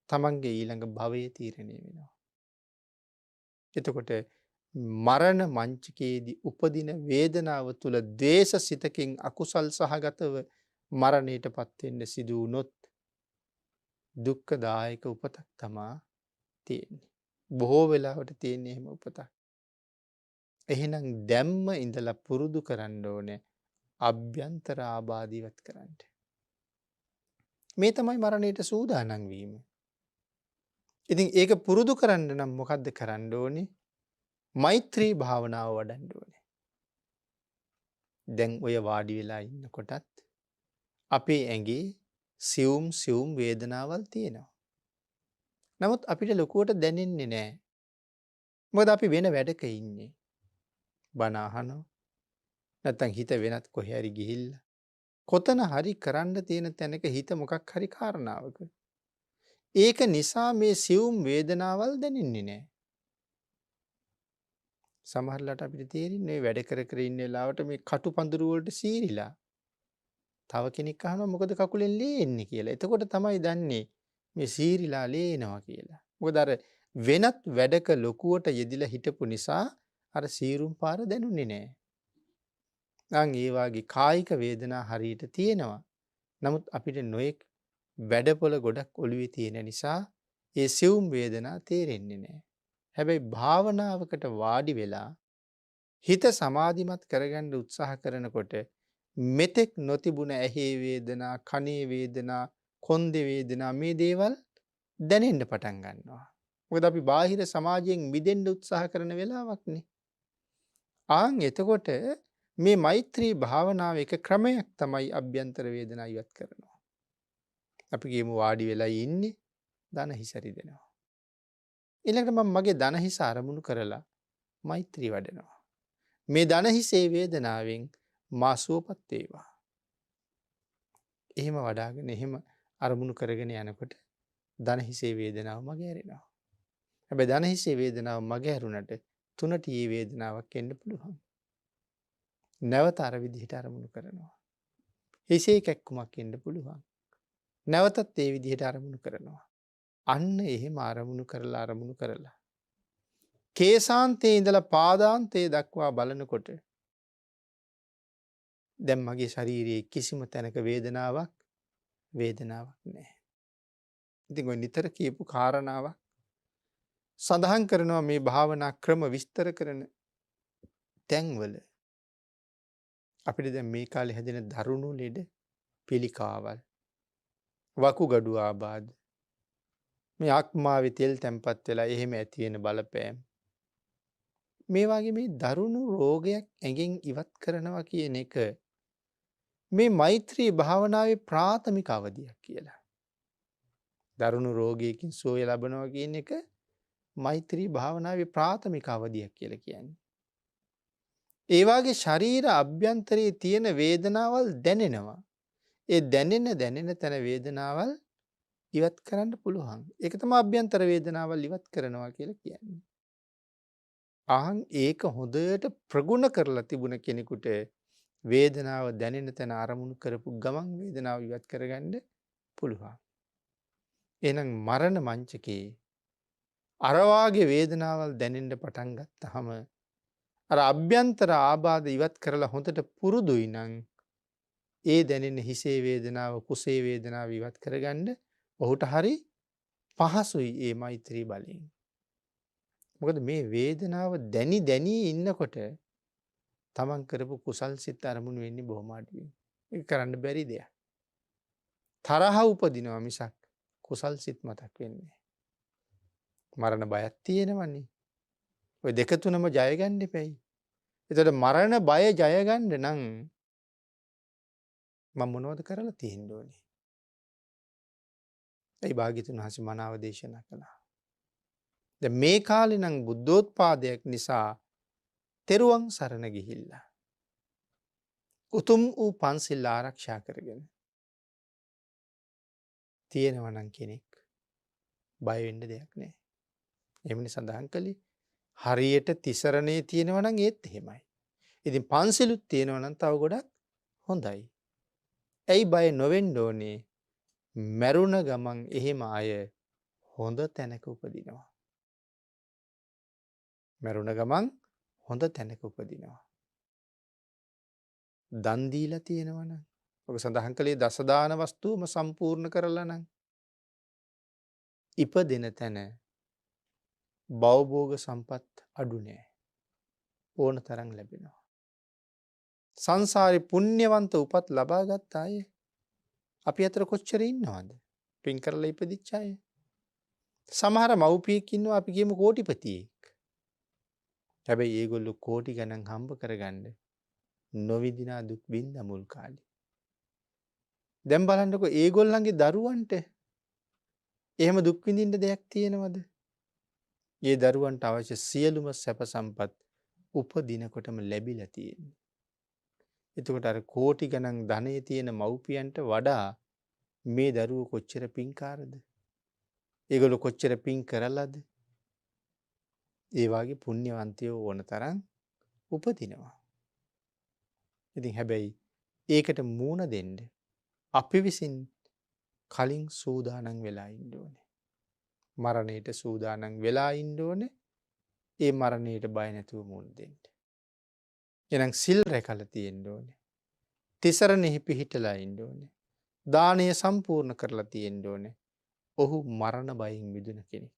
තමන්ගේ ඊළඟ භවයේ තීරණය වෙනවා. එතකොට මරණ මංචකයේදී උපදින වේදනාව තුළ ද්වේෂ සිතකින් අකුසල් සහගතව මරණයට පත් වෙන්න සිදු වුණොත් දුක්ඛදායක උපතක් තමා තියෙන්නේ. බොහෝ වෙලාවට තියෙන්නේ එහෙම උපතක්. එහෙනම් දැම්ම ඉඳලා පුරුදු කරන්න ඕනේ අභ්‍යන්තර ආබාධ ඉවත් කරන්න. මේ තමයි මරණයට සූදානම් වීම. ඉතින් ඒක පුරුදු කරන්න නම් මොකද්ද කරන්න ඕනේ? මෛත්‍රී භාවනාව වඩන්න ඕනේ. දැන් ඔය වාඩි වෙලා ඉන්නකොටත් අපේ ඇඟේ සියුම් සියුම් වේදනාවල් තියෙනවා. නමුත් අපිට ලොකුවට දැනෙන්නේ නැහැ. මොකද අපි වෙන වැඩක ඉන්නේ. බණ අහනවා. නැත්තම් හිත වෙනත් කොහේ හරි ගිහිල්ලා. කොතන හරි කරන්න තියෙන තැනක හිත මොකක් හරි කාරණාවක. ඒක නිසා මේ සියුම් වේදනාවල් දැනෙන්නේ නැහැ. සමහරලාට අපිට තේරෙන්නේ වැඩ කර කර ඉන්න වෙලාවට මේ කටු පඳුරු වලට සීරිලා. තව කෙනෙක් අහනවා මොකද කකුලෙන් ලේ එන්නේ කියලා. එතකොට තමයි දන්නේ මේ සීරිලා ලේ එනවා කියලා. මොකද අර වෙනත් වැඩක ලොකුවට යෙදිලා හිටපු නිසා අර සීරුම් පාර දැනුන්නේ නැහැ. ඒ වගේ කායික වේදනා හරියට තියෙනවා. නමුත් අපිට නොයෙක් වැඩපොළ ගොඩක් ඔළුවේ තියෙන නිසා ඒ සියුම් වේදනා තේරෙන්නේ නැහැ. හැබැයි භාවනාවකට වාඩි වෙලා හිත සමාධිමත් කරගන්න උත්සාහ කරනකොට මෙතෙක් නොතිබුණ ඇහි වේදනා, කනේ වේදනා, කොන්දේ වේදනා මේ දේවල් දැනෙන්න පටන් ගන්නවා. මොකද අපි බාහිර සමාජයෙන් මිදෙන්න උත්සාහ කරන වෙලාවක්නේ. එතකොට මේ මෛත්‍රී භාවනාව එක ක්‍රමයක් තමයි අභ්‍යන්තර වේදනා ඉවත් කරනවා. අපි කියමු වාඩි වෙලා ඉන්නේ දන හිස රිදෙනවා. ඊළඟට මම මගේ දන හිස අරමුණු කරලා මෛත්‍රී වඩනවා. මේ දන හිසේ වේදනාවෙන් මා සුවපත් වේවා. එහෙම වඩාගෙන එහෙම අරමුණු කරගෙන යනකොට දන හිසේ වේදනාව මගේ ඇරෙනවා. හැබැයි දන හිසේ වේදනාව මගේ ඇරුණට තුනට ඊ වේදනාවක් එන්න පුළුවන්. නැවත අර විදිහට අරමුණු කරනවා. හිසේ කැක්කුමක් එන්න පුළුවන්. නැවතත් ඒ විදිහට අරමුණු කරනවා. අන්න එහෙම අරමුණු කරලා කේසාන්තයේ ඉඳලා පාදාන්තයේ දක්වා බලනකොට දැන් මගේ ශරීරයේ කිසිම තැනක වේදනාවක් නැහැ. ඉතින් ඔය නිතර කියපු කාරණාවක් සඳහන් කරනවා මේ භාවනා ක්‍රම විස්තර කරන තැන්වල අපිට දැන් මේ කාලේ හැදෙන දරුණු ලෙඩ පිළිකාවල් වකුගඩු ආබාධ මේ ආත්මාවේ තෙල් තැම්පත් වෙලා එහෙම ඇති වෙන බලපෑම් මේ වගේ මේ දරුණු රෝගයක් ඇඟෙන් ඉවත් කරනවා කියන එක මේ මෛත්‍රී භාවනාවේ ප්‍රාථමික අවධියක් කියලා. දරුණු රෝගයකින් සුවය ලබනවා කියන එක මෛත්‍රී භාවනාවේ ප්‍රාථමික අවධියක් කියලා කියන්නේ. ඒ වගේ ශරීර අභ්‍යන්තරයේ තියෙන වේදනාවල් දැනෙනවා. ඒ දැනෙන තැන වේදනාවල් ඉවත් කරන්න පුළුවන්. ඒක තමයි අභ්‍යන්තර වේදනාවල් ඉවත් කරනවා කියලා කියන්නේ. ඒක හොඳට ප්‍රගුණ කරලා තිබුණ කෙනෙකුට වේදනාව දැනෙන තැන අරමුණු කරපු ගමන් වේදනාව ඉවත් කරගන්න පුළුවන්. එහෙනම් මරණ මංචකේ අර වාගේ වේදනාවල් දැනෙන්න පටන් ගත්තාම අර අභ්‍යන්තර ආබාධ ඉවත් කරලා හොඳට පුරුදුයි නම් ඒ දැනෙන හිසේ වේදනාව, කුසේ වේදනාව ඉවත් කරගන්න ඔහුට හරි පහසුයි ඒ මෛත්‍රී බලයෙන්. මොකද මේ වේදනාව දැනි ඉන්නකොට තමන් කරපු කුසල් සිත් අරමුණු වෙන්නේ බොහොම අඩුයි. ඒක කරන්න බැරි දෙයක්. තරහ උපදිනවා මිසක් කුසල් සිත් මතක් වෙන්නේ නැහැ. මරණ බයක් තියෙනවනේ. ඔය දෙක තුනම ජය ගන්න එපැයි. එතකොට මරණ බය ජය ගන්න නම් මම මොනවද කරලා තියෙන්න ඕනේ? ඒ භාග්‍යතුන් වහන්සේ මනාව දේශනා කළා. දැන් මේ කාලේ නම් බුද්ධෝත්පාදයක් නිසා තෙරුවන් සරණ ගිහිල්ලා උතුම් වූ පන්සිල් ආරක්ෂා කරගෙන තියෙනවා නම් කෙනෙක් බය වෙන්න දෙයක් නැහැ. එමුනේ සඳහන් කළේ හරියට තිසරණේ තියෙනවා නම් ඒත් එහෙමයි. ඉතින් පන්සිලුත් තියෙනවා නම් තව ගොඩක් හොඳයි. ඇයි බය නොවෙන්න ඕනේ? මරුණ ගමන් එහෙම අය හොඳ තැනක උපදිනවා. මරුණ ගමන් හොඳ තැනක උපදිනවා. දන් දීලා තියෙනවා නම් ඔබ සඳහන් කළේ දස දාන වස්තුවම සම්පූර්ණ කරලා නම් ඉපදෙන තැන භවභෝග සම්පත් අඩු නෑ. ඕන තරම් ලැබෙනවා. සංසාරේ පුණ්‍යවන්ත උපත් ලබා ගත්ත අය අපි අතර කොච්චර ඉන්නවද? පින් කරලා ඉපදිච්ච අය. සමහර මව්පියෙක් ඉන්නවා අපි කියමු කෝටිපතියෙක්. හැබැයි ඒගොල්ලෝ කෝටි ගණන් හම්බ කරගන්න නොවිදිනා දුක් විඳ මුල් කාලේ. දැන් බලන්නකො ඒගොල්ලන්ගේ දරුවන්ට එහෙම දුක් විඳින්න දෙයක් තියෙනවද? ඒ දරුවන්ට අවශ්‍ය සියලුම සැප සම්පත් උපදිනකොටම ලැබිලා තියෙන්නේ. එතකොට අර කෝටි ගණන් ධනෙ තියෙන මව්පියන්ට වඩා මේ දරුවෝ කොච්චර පින්කාරද? ඒගොල්ලෝ කොච්චර පින් කරලාද? ඒ වාගේ පුණ්‍යවන්තයෝ ඕන තරම් උපදිනවා. ඉතින් හැබැයි ඒකට මූණ දෙන්න අපි විසින් කලින් සූදානම් වෙලා ඉන්න ඕනේ. මරණයට සූදානම් වෙලා ඉන්න ඕනේ. ඒ මරණයට බය නැතුව මූණ දෙන්න. එහෙනම් සිල් රැකලා තියෙන්න ඕනේ. තිසරණෙහි පිහිටලා ඉන්න ඕනේ. දානය සම්පූර්ණ කරලා තියෙන්න ඕනේ. ඔහු මරණ බයෙන් මිදුණ කෙනෙක්.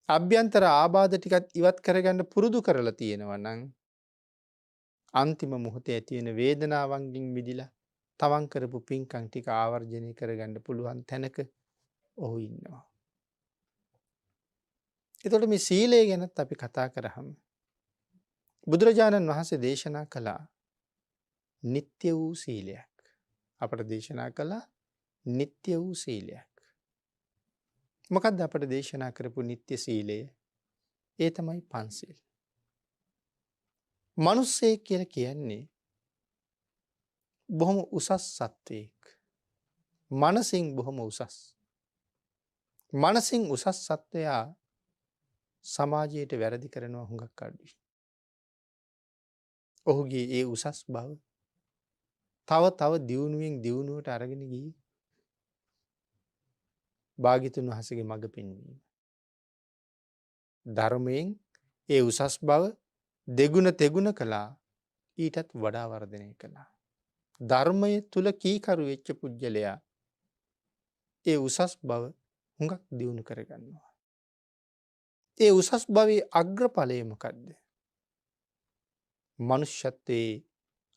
අභ්‍යන්තර ආබාධ ටිකත් ඉවත් කරගන්න පුරුදු කරලා තියෙනවා නම් අන්තිම මොහොතේ ඇති වෙන වේදනාවන්ගෙන් මිදිලා තවන් කරපු පින්කම් ටික ආවර්ජනය කරගන්න පුළුවන් තැනක ඔහු ඉන්නවා. එතකොට මේ සීලය ගැනත් අපි කතා කරාම බුදුරජාණන් වහන්සේ දේශනා කළා නিত্য වූ සීලයක්. අපට දේශනා කළා නিত্য වූ සීලයක්. මොකක්ද අපට දේශනා කරපු නিত্য සීලය? ඒ තමයි පන්සිල්. මිනිස්සෙක් කියලා කියන්නේ බොහොම උසස් සත්වයෙක්. මනසින් බොහොම උසස්. මනසින් උසස් සත්වයා සමාජයට වැරදි කරනවා හුඟක් අඩුයි. ඔහුගේ ඒ උසස් බව තව දියුණුවෙන් දියුණුවට අරගෙන ගියේ භාග්‍යතුන් වහන්සේගේ මඟ පෙන්වීම. ධර්මයෙන් ඒ උසස් බව දෙගුණ තෙගුණ කළා, ඊටත් වඩා වර්ධනය කළා. ධර්මයේ තුල කීකරු වෙච්ච පුජ්‍යලයා ඒ උසස් බව හුඟක් දියුණු කරගන්නවා. ඒ උසස් භවයේ අග්‍රඵලය මොකද්ද? මනුෂ්‍යත්වයේ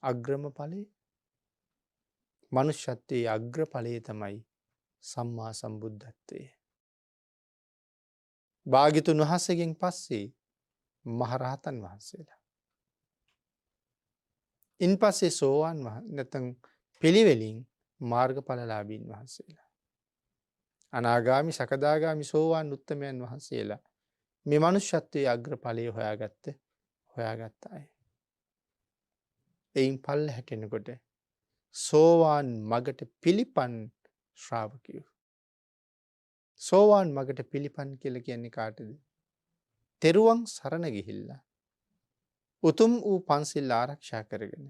අග්‍රම ඵලය. මනුෂ්‍යත්වයේ අග්‍රඵලය තමයි සම්මා සම්බුද්ධත්වය. භාග්‍යතුන් වහන්සේගෙන් පස්සේ මහරහතන් වහන්සේලා. ඉන්පස්සේ සෝවාන් නැත්නම් පිළිවෙලින් මාර්ගඵලලාභීන් වහන්සේලා. අනාගාමි, සකදාගාමි, සෝවාන් උත්තමයන් වහන්සේලා මේ මනුෂ්‍යත්වයේ අග්‍රඵලය හොයාගත්ත අය. එයින් පල්ලෙහාට එනකොට සෝවාන් මගට පිළිපන් ශ්‍රාවකයෝ. සෝවාන් මගට පිළිපන් කියලා කියන්නේ කාටද? තෙරුවන් සරණ ගිහිල්ලා උතුම් වූ පන්සිල් ආරක්ෂා කරගෙන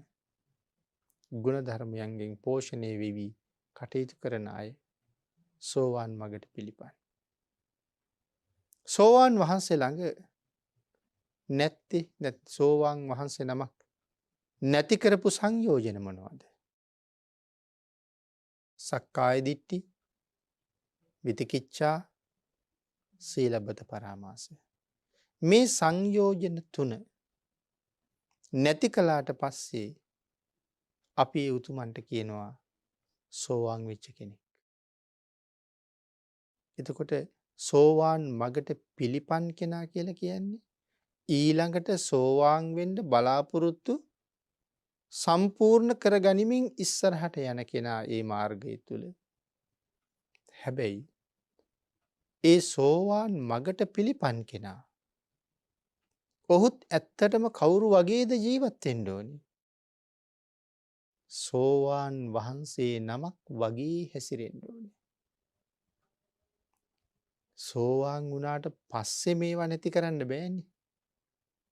ගුණ ධර්මයන්ගෙන් පෝෂණය වෙවි කටයුතු කරන අය සෝවාන් මගට පිළිපන්. සෝවාන් වහන්සේ ළඟ සෝවාන් වහන්සේ නමක් නැති කරපු සංයෝජන මොනවද? සක්කාය දිට්ඨි, විතිකිච්ඡා, සීලබ්බත පරාමාස. මේ සංයෝජන තුන නැති කළාට පස්සේ අපි ඒ උතුමන්ට කියනවා සෝවාන් වෙච්ච කෙනෙක්. එතකොට සෝවාන් මගට පිළිපන් කෙනා කියලා කියන්නේ ඊළඟට සෝවාන් වෙන්න බලාපොරොත්තු සම්පූර්ණ කරගනිමින් ඉස්සරහට යන කෙනා ඒ මාර්ගය තුල. හැබැයි ඒ සෝවාන් මගට පිළිපන් කෙනා ඔහුත් ඇත්තටම කවුරු වගේද ජීවත් වෙන්න ඕනි? සෝවාන් වහන්සේ නමක් වගේ හැසිරෙන්න ඕනි. සෝවාන් වුණාට පස්සේ මේවා නැති කරන්න බෑනේ.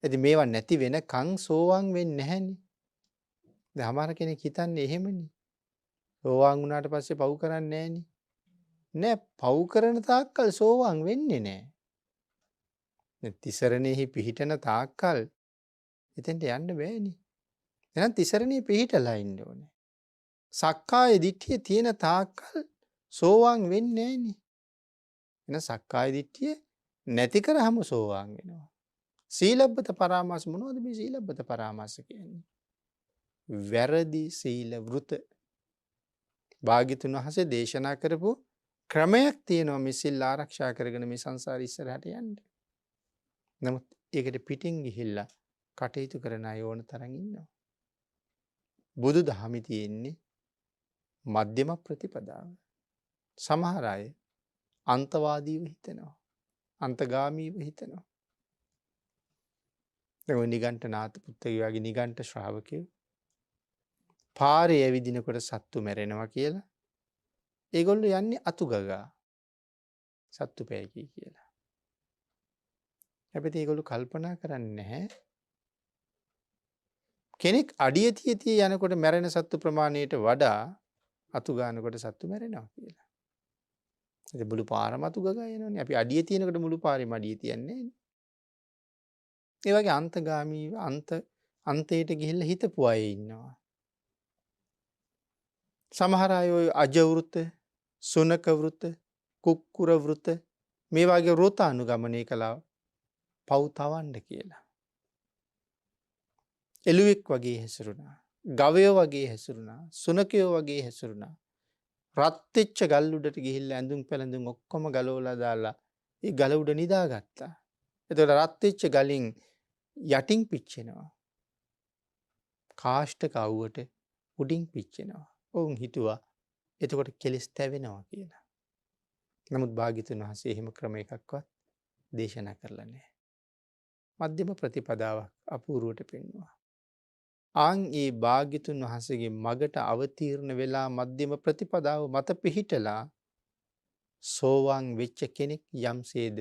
ඉතින් මේවා නැති වෙනකන් සෝවාන් වෙන්නේ නැහැනේ. දැන් අමාර කෙනෙක් හිතන්නේ එහෙමනේ. සෝවාන් වුණාට පස්සේ පව් කරන්නේ නැහැනේ. නෑ, පව් කරන තාක්කල් සෝවාන් වෙන්නේ නෑ. තිසරණෙහි පිහිටන තාක්කල් එතෙන්ට යන්න බෑනේ. එහෙනම් තිසරණේ පිහිටලා ඉන්න ඕනේ. සක්කාය දිට්ඨිය තියෙන තාක්කල් සෝවාන් වෙන්නේ නෑනේ. එහෙනම් සක්කාය දිට්ඨිය නැති කරාම සෝවාන් වෙනවා. සීලබ්බත පරාමාස මොනවද මේ සීලබ්බත පරාමාස කියන්නේ? වැරදි සීල වෘත. භාග්‍යතුන් වහන්සේ දේශනා කරපු ක්‍රමයක් තියෙනවා මේ සිල් ආරක්ෂා කරගෙන මේ සංසාරේ ඉස්සරහට යන්න. නමුත් ඒකට පිටින් ගිහිල්ලා කටයුතු කරන අය ඕන තරම් ඉන්නවා. බුදු දහමේ තියෙන්නේ මධ්‍යම ප්‍රතිපදාව. සමහර අය අන්තවාදීව හිතනවා. අන්තගාමීව හිතනවා. දැන් ඔය නිගණ්ඨනාථ පුත්තගේ වගේ නිගණ්ඨ ශ්‍රාවකයෝ පාරේ ඇවිදිනකොට සත්තු මැරෙනවා කියලා ඒගොල්ලෝ යන්නේ අතුගගා සත්තු පෑකී කියලා. හැබැයි ඒගොල්ලෝ කල්පනා කරන්නේ නැහැ කෙනෙක් අඩිය තිය යනකොට මැරෙන සත්තු ප්‍රමාණයට වඩා අතු ගන්නකොට සත්තු මැරෙනවා කියලා. ඒක මුළු පාරම අතු ගගා යනවනේ. අපි අඩිය තියනකොට මුළු පාරෙම අඩිය තියන්නේ නැහැ. ඒ වගේ අන්තගාමීව අන්තයට ගිහිල්ලා හිතපු අය ඉන්නවා. සමහර අය ඔය අජ වෘත, සුනක වෘත, කුක්කුර වෘත මේ වගේ වෘත අනුගමනය කළා පව් තවන්න කියලා. එළුවෙක් වගේ හැසිරුණා. ගවයෝ වගේ හැසිරුණා. සුනකයෝ වගේ හැසිරුණා. රත් වෙච්ච ගල් උඩට ගිහිල්ලා ඇඳුම් පැළඳුම් ඔක්කොම ගලවලා දාලා ඒ ගල උඩ නිදාගත්තා. එතකොට රත් වෙච්ච ගලින් යටින් පිච්චෙනවා. කාෂ්ඨක අවුවට උඩින් පිච්චෙනවා. ඔවුන් හිතුවා එතකොට කෙලස් තැවෙනවා කියලා. නමුත් භාග්‍යතුන් වහන්සේ එහෙම ක්‍රම එකක්වත් දේශනා කරලා නැහැ. මධ්‍යම ප්‍රතිපදාවක් අපූර්වට පෙන්වුවා. ආන් ඒ භාග්‍යතුන් වහන්සේගේ මගට අවතීර්ණ වෙලා මධ්‍යම ප්‍රතිපදාව මත පිහිටලා සෝවාන් වෙච්ච කෙනෙක් යම්සේද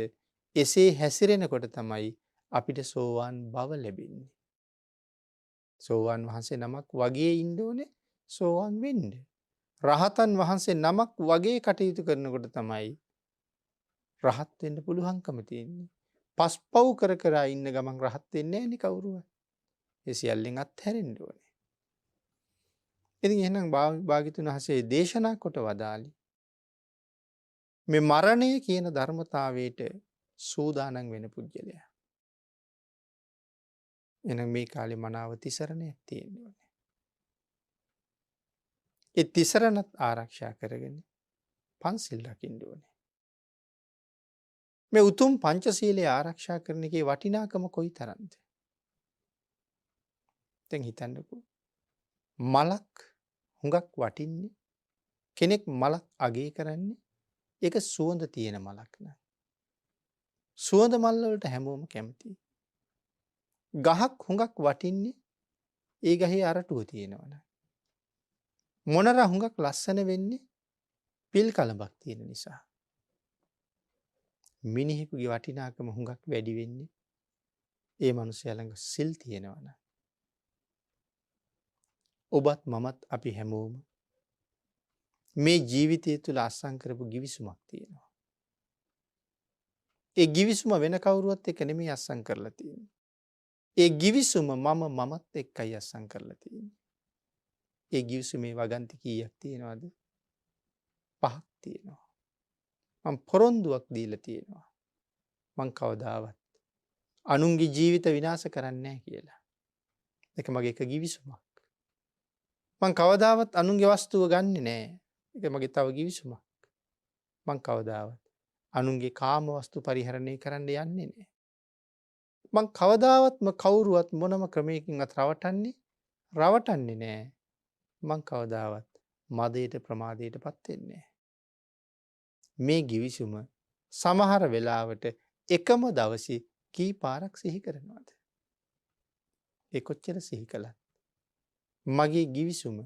එසේ හැසිරෙනකොට තමයි අපිට සෝවාන් බව ලැබෙන්නේ. සෝවාන් වහන්සේ නමක් වගේ ඉන්න ඕනේ සෝවාන් වෙන්න. රහතන් වහන්සේ නමක් වගේ කටයුතු කරනකොට තමයි රහත් වෙන්න පුළුවන්කම තියෙන්නේ. පස්පව් කර කර ඉන්න ගමන් රහත් වෙන්නේ නැහැ නේ කවුරුවත්. ඒ සියල්ලෙන් අත්හැරෙන්න ඕනේ. ඉතින් එහෙනම් භාග්‍යතුන් වහන්සේ දේශනා කොට වදාළි මේ මරණය කියන ධර්මතාවයට සූදානම් වෙන පුජ්‍යලයා. එහෙනම් මේ කාලේ මනාව තිසරණයක් තියෙන්න ඕනේ. ඒ තිසරණත් ආරක්ෂා කරගෙන පන්සිල් රකින්න ඕනේ. මේ උතුම් පංචශීලය ආරක්ෂා කරන එකේ වටිනාකම කොයිතරම්ද? දැන් හිතන්නකෝ. මලක් හුඟක් වටින්නේ කෙනෙක් මලක් අගය කරන්නේ ඒක සුවඳ තියෙන මලක් නෑ. සුවඳ මල් වලට හැමෝම කැමතියි. ගහක් හුඟක් වටින්නේ ඒ ගහේ අරටුව තියෙනවනේ. මොනර හුඟක් ලස්සන වෙන්නේ පිල් කලබක් තියෙන නිසා. මිනිහෙකුගේ වටිනාකම හුඟක් වැඩි වෙන්නේ ඒ මනුස්සයා ළඟ සිල් තියෙනවනේ. ඔබත් මමත් අපි හැමෝම මේ ජීවිතය තුළ අත්සන් කරපු ගිවිසුමක් තියෙනවා. ඒ ගිවිසුම වෙන කවුරුවත් එක්ක නෙමෙයි අත්සන් කරලා තියෙන්නේ. ඒ ගිවිසුම මමත් එක්කයි අත්සන් කරලා තියෙන්නේ. ඒ ගිවිසුමේ වගන්ති කීයක් තියෙනවද? 5ක් තියෙනවා. මම පොරොන්දුවක් දීලා තියෙනවා. මං කවදාවත් අනුන්ගේ ජීවිත විනාශ කරන්නේ නැහැ කියලා. ඒක මගේ එක ගිවිසුමක්. මං කවදාවත් අනුන්ගේ වස්තුව ගන්නෙ නෑ. ඒක මගේ තව ගිවිසුමක්. මං කවදාවත් අනුන්ගේ කාම වස්තු පරිහරණය කරන්න යන්නේ නෑ. මං කවදාවත්ම කවුරුවත් මොනම ක්‍රමයකින්වත් රවටන්නේ නෑ. මං කවදාවත් මදයට ප්‍රමාදයටපත් වෙන්නේ නෑ. මේ ගිවිසුම සමහර වෙලාවට එකම දවසේ කී පාරක් සිහි කරනවද? ඒ කොච්චර සිහි කළත් මගේ ගිවිසුම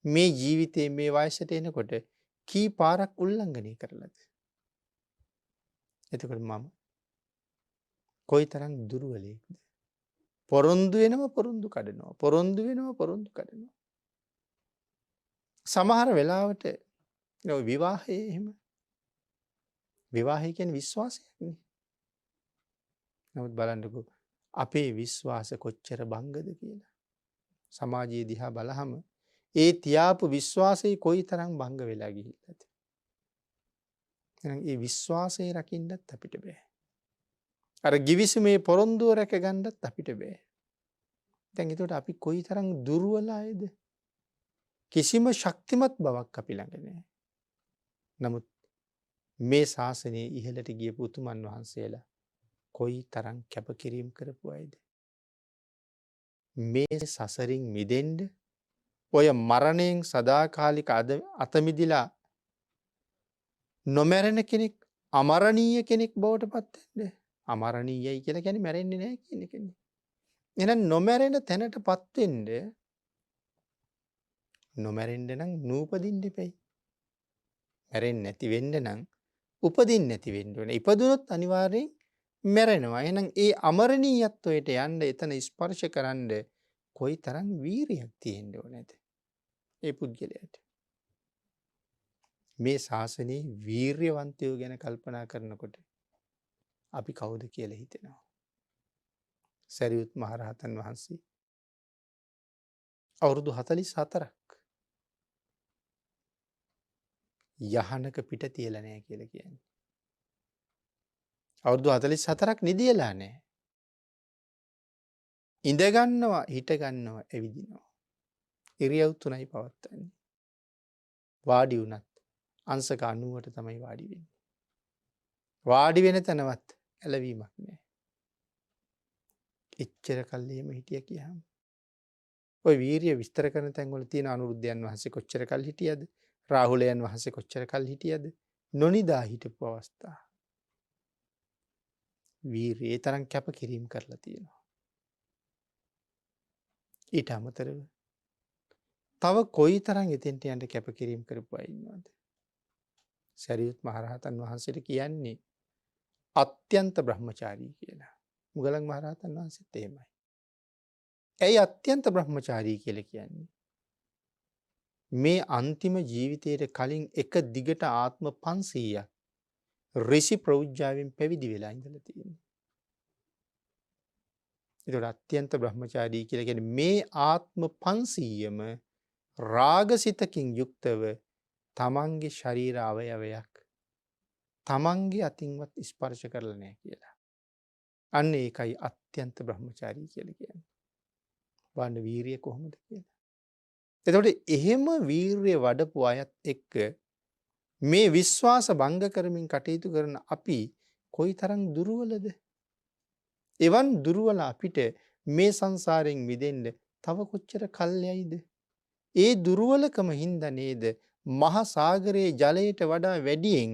මේ ජීවිතයේ මේ වයසට එනකොට කී පාරක් උල්ලංඝනය කරලාද? එතකොට මම කොයිතරම් දුර්වලයෙක්ද? පොරොන්දු වෙනවා පොරොන්දු කඩනවා. පොරොන්දු වෙනවා පොරොන්දු කඩනවා. සමහර වෙලාවට ඔය විවාහයේ එහෙම විවාහය කියන්නේ විශ්වාසයක් නේ. නමුත් බලන්නකෝ අපේ විශ්වාස කොච්චර බංගද කියලා. සමාජයේ දිහා බලහම ඒ තියාපු විශ්වාසය කොයිතරම් බංග වෙලා ගිහිල්ලාද? එහෙනම් ඒ විශ්වාසය රකින්නත් අපිට බෑ. අර ගිවිසුමේ පොරොන්දුව රැකගන්නත් අපිට බෑ. දැන් ඒකට අපි කොයිතරම් දුර්වල අයද? කිසිම ශක්තිමත් බවක් අපි ළඟ නෑ. නමුත් මේ ශාසනයේ ඉහළට ගියපු උතුමන් වහන්සේලා කොයිතරම් කැපකිරීම කරපු අයද? මේ සසරින් මිදෙන්න ඔය මරණයෙන් සදාකාලික අතමිදිලා නොමැරෙන කෙනෙක් අමරණීය කෙනෙක් බවට පත් වෙන්න. අමරණීයයි කියලා කියන්නේ මැරෙන්නේ නැහැ කියන එකනේ. එහෙනම් නොමැරෙන තැනටපත් වෙන්න නොමැරෙන්න නම් නූපදින්න ඉපැයි. මැරෙන්නේ නැති වෙන්න නම් උපදින්න නැති වෙන්න ඕනේ. ඉපදුනොත් අනිවාර්යෙන් මැරෙනවා. එහෙනම් ඒ අමරණීයත්වයට යන්න එතන ස්පර්ශ කරන්න කොයිතරම් වීරියක් තියෙන්න ඕනේද? ඒ පුද්ගලයාට. මේ ශාසනයේ වීර්යවන්තයෝ ගැන කල්පනා කරනකොට අපි කවුද කියලා හිතෙනවා. සරියුත් මහරහතන් වහන්සේ අවුරුදු 44ක් යහනක පිට තියලා නැහැ කියලා කියන්නේ. අවුරුදු 44ක් නිදියලා නැහැ. ඉඳ ගන්නවා, හිට ගන්නවා, ඇවිදිනවා. ඉරියව් තුනයි පවත්වන්නේ. වාඩි වුණත් අංශක 90ට තමයි වාඩි වෙන්නේ. වාඩි වෙන තැනවත් ඇලවීමක් නැහැ. එච්චර කල් එහෙම හිටිය කියහම. ඔය වීරිය විස්තර කරන තැන්වල තියෙන අනුරුද්ධයන් වහන්සේ කොච්චර කල් හිටියද? රාහුලයන් වහන්සේ කොච්චර කල් හිටියද? නොනිදා හිටපු අවස්ථා. වීරිය තරම් කැප කිරීම කරලා තියෙනවා. ඊට අමතරව තව කොයි තරම් එතෙන්ට යන්න කැප කිරීම කරපු අය ඉන්නවද? සරියුත් මහරහතන් වහන්සේට කියන්නේ අත්‍යන්ත බ්‍රහ්මචාරී කියලා. මුගලන් මහරහතන් වහන්සේත් එහෙමයි. ඇයි අත්‍යන්ත බ්‍රහ්මචාරී කියලා කියන්නේ? මේ අන්තිම ජීවිතයට කලින් එක දිගට ආත්ම 500ක් ඍෂි ප්‍රෞජ්‍යාවෙන් පැවිදි වෙලා ඉඳලා තියෙනවා. ඒකට අත්‍යන්ත බ්‍රහ්මචාරී කියලා කියන්නේ මේ ආත්ම 500ම රාගසිතකින් යුක්තව තමන්ගේ ශරීර අවයවයක් තමන්ගේ අතින්වත් ස්පර්ශ කරලා නැහැ කියලා. අන්න ඒකයි අත්‍යන්ත බ්‍රහ්මචාරී කියලා කියන්නේ. වන්න වීරිය කොහොමද කියලා. එතකොට එහෙම වීරිය වඩපු අයත් එක්ක මේ විශ්වාස භංග කරමින් කටයුතු කරන අපි කොයිතරම් දුර්වලද? එවන් දුර්වල අපිට මේ සංසාරයෙන් මිදෙන්න තව කොච්චර කල් යයිද? ඒ දුර්වලකම හින්දා නේද මහා සාගරයේ ජලයට වඩා වැඩියෙන්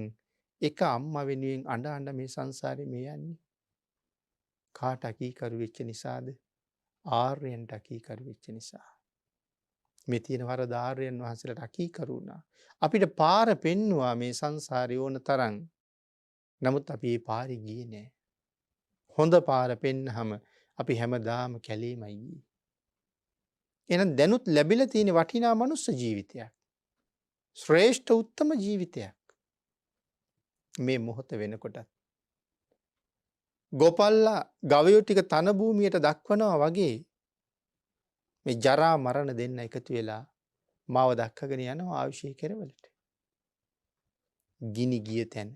එක අම්මා වෙනුවෙන් අඬ අඬ මේ සංසාරේ මේ යන්නේ. කාට අකීකරු වෙච්ච නිසාද? ආර්යයන්ට අකීකරු වෙච්ච නිසා. මේ තියෙන වරද ආර්යයන් වහන්සේලාට අකීකරු වුණා. අපිට පාර පෙන්නවා මේ සංසාරේ ඕන තරම්. නමුත් අපි ඒ පාරේ ගියේ නෑ. හොඳ පාර පෙන්නහම අපි හැමදාම කැලේමයි ගියේ. එහෙනම් දැනුත් ලැබිලා තියෙන වටිනා මනුස්ස ජීවිතයක්. ශ්‍රේෂ්ඨ උත්තම ජීවිතයක්. මේ මොහොත වෙනකොටත් ගෝපල්ලා ගවයෝ ටික තන භූමියට දක්වනවා වගේ මේ ජරා මරණ දෙන්න එකතු වෙලා මාව දක්කගෙන යනවා ආයුෂයේ කෙරවලට. ගිනි ගිය තැන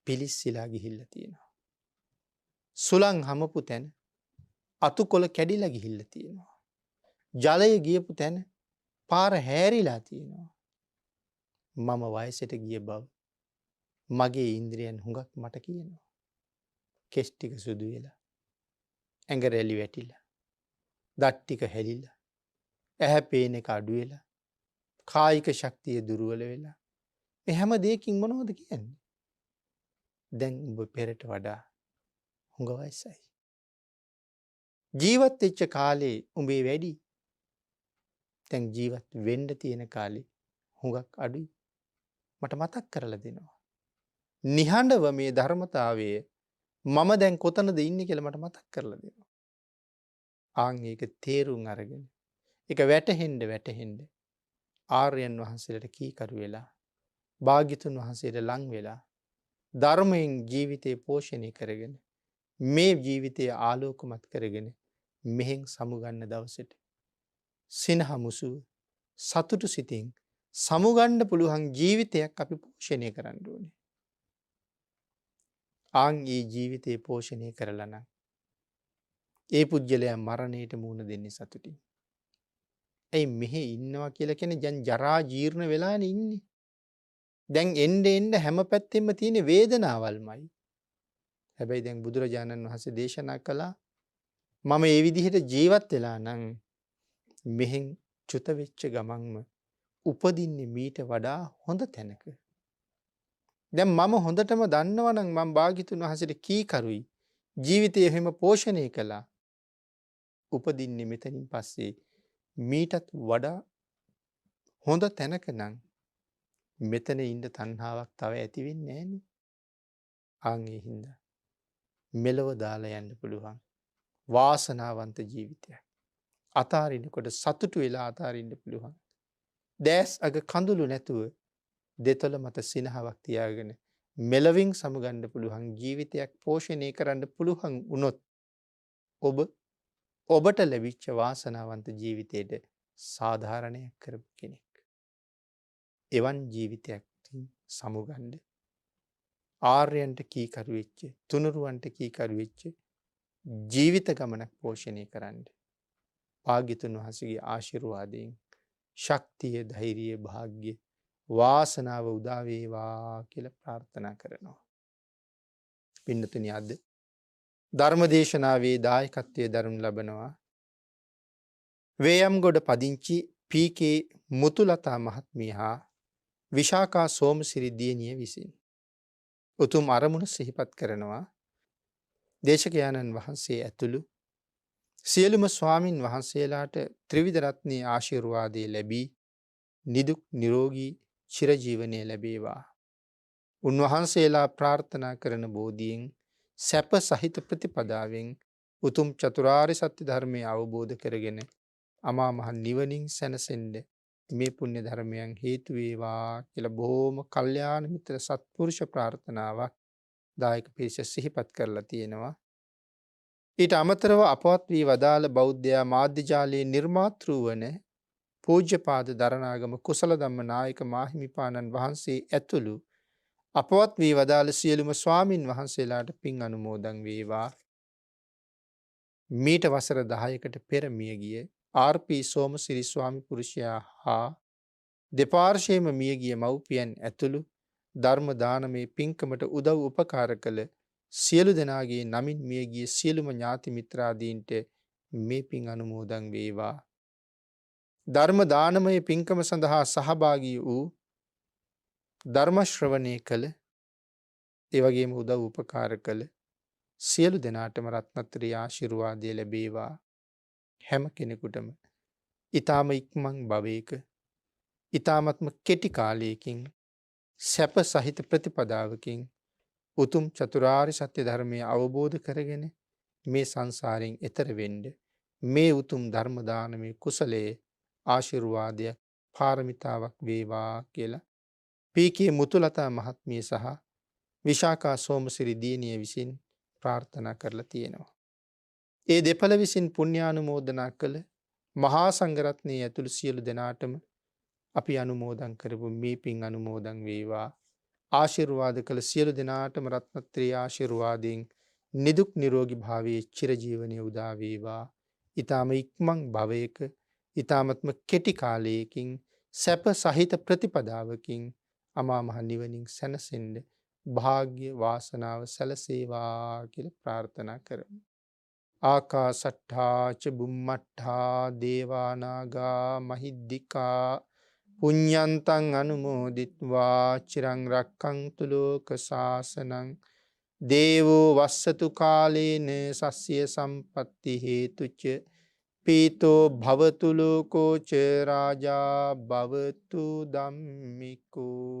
පිලිස්සිලා ගිහිල්ලා තියෙනවා. සුලං හමපු තැන අතුකොළ කැඩිලා ගිහිල්ලා තියෙනවා. ජලය ගියපු තැන පාර හැරිලා තියෙනවා. මම වයසට ගිය බව මගේ ඉන්ද්‍රියන් හුඟක් මට කියනවා. කෙස් ටික සුදු වෙලා, ඇඟ රැලි වැටිලා, දත් ටික හැලිලා, ඇහැ පේන එක අඩු වෙලා, කායික ශක්තිය දුර්වල වෙලා. මේ හැම දෙයකින් මොනවද කියන්නේ? දැන් ඔබ පෙරට වඩා හුඟ වයසයි. ජීවත් වෙච්ච කාලේ උඹේ වැඩි. දැන් ජීවත් වෙන්න තියෙන කාලේ හුඟක් අඩුයි. මට මතක් කරලා දෙනවා. නිහඬව මේ ධර්මතාවයේ මම දැන් කොතනද ඉන්නේ කියලා මට මතක් කරලා දෙනවා. ආන් ඒක තේරුම් අරගෙන ඒක වැටහෙන්න ආර්යයන් වහන්සේලාට කීකරු වෙලා භාග්‍යතුන් වහන්සේට ලං වෙලා ධර්මයෙන් ජීවිතේ පෝෂණය කරගෙන මේ ජීවිතය ආලෝකමත් කරගෙන මෙහෙන් සමුගන්න දවසට සිනහමුසුව සතුටු සිතින් සමුගන්න පුළුවන් ජීවිතයක් අපි පෝෂණය කරන්න ඕනේ. ආන් ඒ ජීවිතේ පෝෂණය කරලා නම් ඒ පුජ්‍යලයා මරණයට මුහුණ දෙන්නේ සතුටින්. ඇයි මෙහෙ ඉන්නවා කියලා කියන්නේ දැන් ජරා ජීර්ණ වෙලානේ ඉන්නේ. දැන් එන්න හැම පැත්තෙම තියෙන වේදනාවල්මයි. හැබැයි දැන් බුදුරජාණන් වහන්සේ දේශනා කළා මම මේ විදිහට ජීවත් වෙලා නම් මෙහෙන් චුත වෙච්ච ගමන්ම උපදින්නේ මීට වඩා හොඳ තැනක. දැන් මම හොඳටම දන්නවා නම් මම භාග්‍යතුන් වහන්සේට කීකරුයි. ජීවිතය එහෙම පෝෂණය කළා. උපදින්නේ මෙතනින් පස්සේ මීටත් වඩා හොඳ තැනක නම් මෙතන ඉන්න තණ්හාවක් තව ඇති වෙන්නේ නැහනේ. ආන් ඒ හින්දා මෙලව දාලා යන්න පුළුවන් වාසනාවන්ත ජීවිතයක්. අතාරිනකොට සතුටු වෙලා අතාරින්න පුළුවන්. දැස් අග කඳුළු නැතුව දෙතොල මත සිනහවක් තියාගෙන මෙලවින් සමුගන්න පුළුවන් ජීවිතයක් පෝෂණය කරන්න පුළුවන් වුණොත් ඔබට ලැබිච්ච වාසනාවන්ත ජීවිතයට සාධාරණයක් කරපු කෙනෙක්. එවන් ජීවිතයක් සමුගන්න ආර්යයන්ට කීකරු වෙච්ච තුනුරුවන්ට කීකරු වෙච්ච ජීවිත ගමනක් පෝෂණය කරන්න භාග්‍යතුන් වහන්සේගේ ආශිර්වාදයෙන් ශක්තිය ධෛර්යය භාග්‍ය වාසනාව උදා වේවා කියලා ප්‍රාර්ථනා කරනවා. පින්නතුනි අද ධර්ම දේශනාවේ දායකත්වයේ දරනු ලබනවා වේයම්ගොඩ පදිංචි පී.කේ. මුතුලතා මහත්මිය හා විශාකා සෝමසිරි දියණිය විසින් උතුම් අරමුණ සිහිපත් කරනවා. දේශකයාණන් වහන්සේ ඇතුළු සියලුම ස්වාමින් වහන්සේලාට ත්‍රිවිධ රත්නයේ ආශිර්වාදය ලැබී නිදුක් නිරෝගී චිරජීවනය ලැබේවා. උන්වහන්සේලා ප්‍රාර්ථනා කරන බෝධියෙන් සැප සහිත ප්‍රතිපදාවෙන් උතුම් චතුරාර්ය සත්‍ය ධර්මය අවබෝධ කරගෙන අමා මහ නිවනින් සැනසෙන්න මේ පුණ්‍ය ධර්මයන් හේතු වේවා කියලා බොහොම කල්යාණ මිත්‍ර සත්පුරුෂ ප්‍රාර්ථනාවක් දායක පිරිස සිහිපත් කරලා තියෙනවා. ඊට අමතරව අපවත් වී වදාළ බෞද්ධ මාධ්‍ය ජාලයේ නිර්මාතෘ වන පූජ්‍යපාද දරණාගම කුසල ධම්ම නායක මාහිමිපාණන් වහන්සේ ඇතුළු අපවත් වී වදාළ සියලුම ස්වාමින් වහන්සේලාට පින් අනුමෝදන් වේවා. මීට වසර 10කට පෙර මිය ගිය ආර්.පී. සෝමසිරි ස්වාමි පුරුෂයා හා දෙපාර්ශ්වයේම මිය ගිය මව්පියන් ඇතුළු ධර්ම දානමේ පින්කමට උදව් උපකාර කළ සියලු දෙනාගේ නමින් මිය ගිය සියලුම ඥාති මිත්‍රාදීන්ට මේ පින් අනුමෝදන් වේවා. ධර්ම දානමය පින්කම සඳහා සහභාගී වූ ධර්ම ශ්‍රවණය කළ ඒ වගේම උදව් උපකාර කළ සියලු දෙනාටම රත්නත්‍රි ආශිර්වාදය ලැබේවා. හැම කෙනෙකුටම ඊ타ම ඉක්මන් භවයක ඊ타මත්ම කෙටි කාලයකින් සැප සහිත ප්‍රතිපදාවකින් උතුම් චතුරාර්ය සත්‍ය ධර්මය අවබෝධ කරගෙන මේ සංසාරයෙන් එතර වෙන්න මේ උතුම් ධර්ම දානමේ කුසලයේ ආශිර්වාදයක් පාරමිතාවක් වේවා කියලා පී.කේ. මුතුලතා මහත්මිය සහ විශාකා සෝමසිරි දියණිය විසින් ප්‍රාර්ථනා කරලා තියෙනවා. ඒ දෙපළ විසින් පුණ්‍යානුමෝදනා කළ මහා සංඝරත්නයේ ඇතුළු සියලු දෙනාටම අපි අනුමෝදන් කරපු මේ පින් අනුමෝදන් වේවා. ආශිර්වාද කළ සියලු දෙනාටම රත්නත්‍රි ආශිර්වාදයෙන් නිදුක් නිරෝගී භාවයේ චිරජීවනයේ උදා වේවා. ඊ타ම ඉක්මන් භවයක ඊ타මත්ම කෙටි කාලයකින් සැප සහිත ප්‍රතිපදාවකින් අමා මහ නිවනින් සැනසෙන්න භාග්‍ය වාසනාව සැලසේවා කියලා ප්‍රාර්ථනා කරමු. ආකාසට්ඨා ච බුම්මට්ඨා දේවා නාග මහිද්దికා පුඤ්ඤන්තං අනුමෝදිත්වා චිරං රක්ඛන්තු ලෝක සාසනං දේවෝ වස්සතු කාලේන සස්ය සම්පatti හේතුච පීතෝ භවතු ලෝකෝ ච රාජා භවතු ධම්මිකෝ.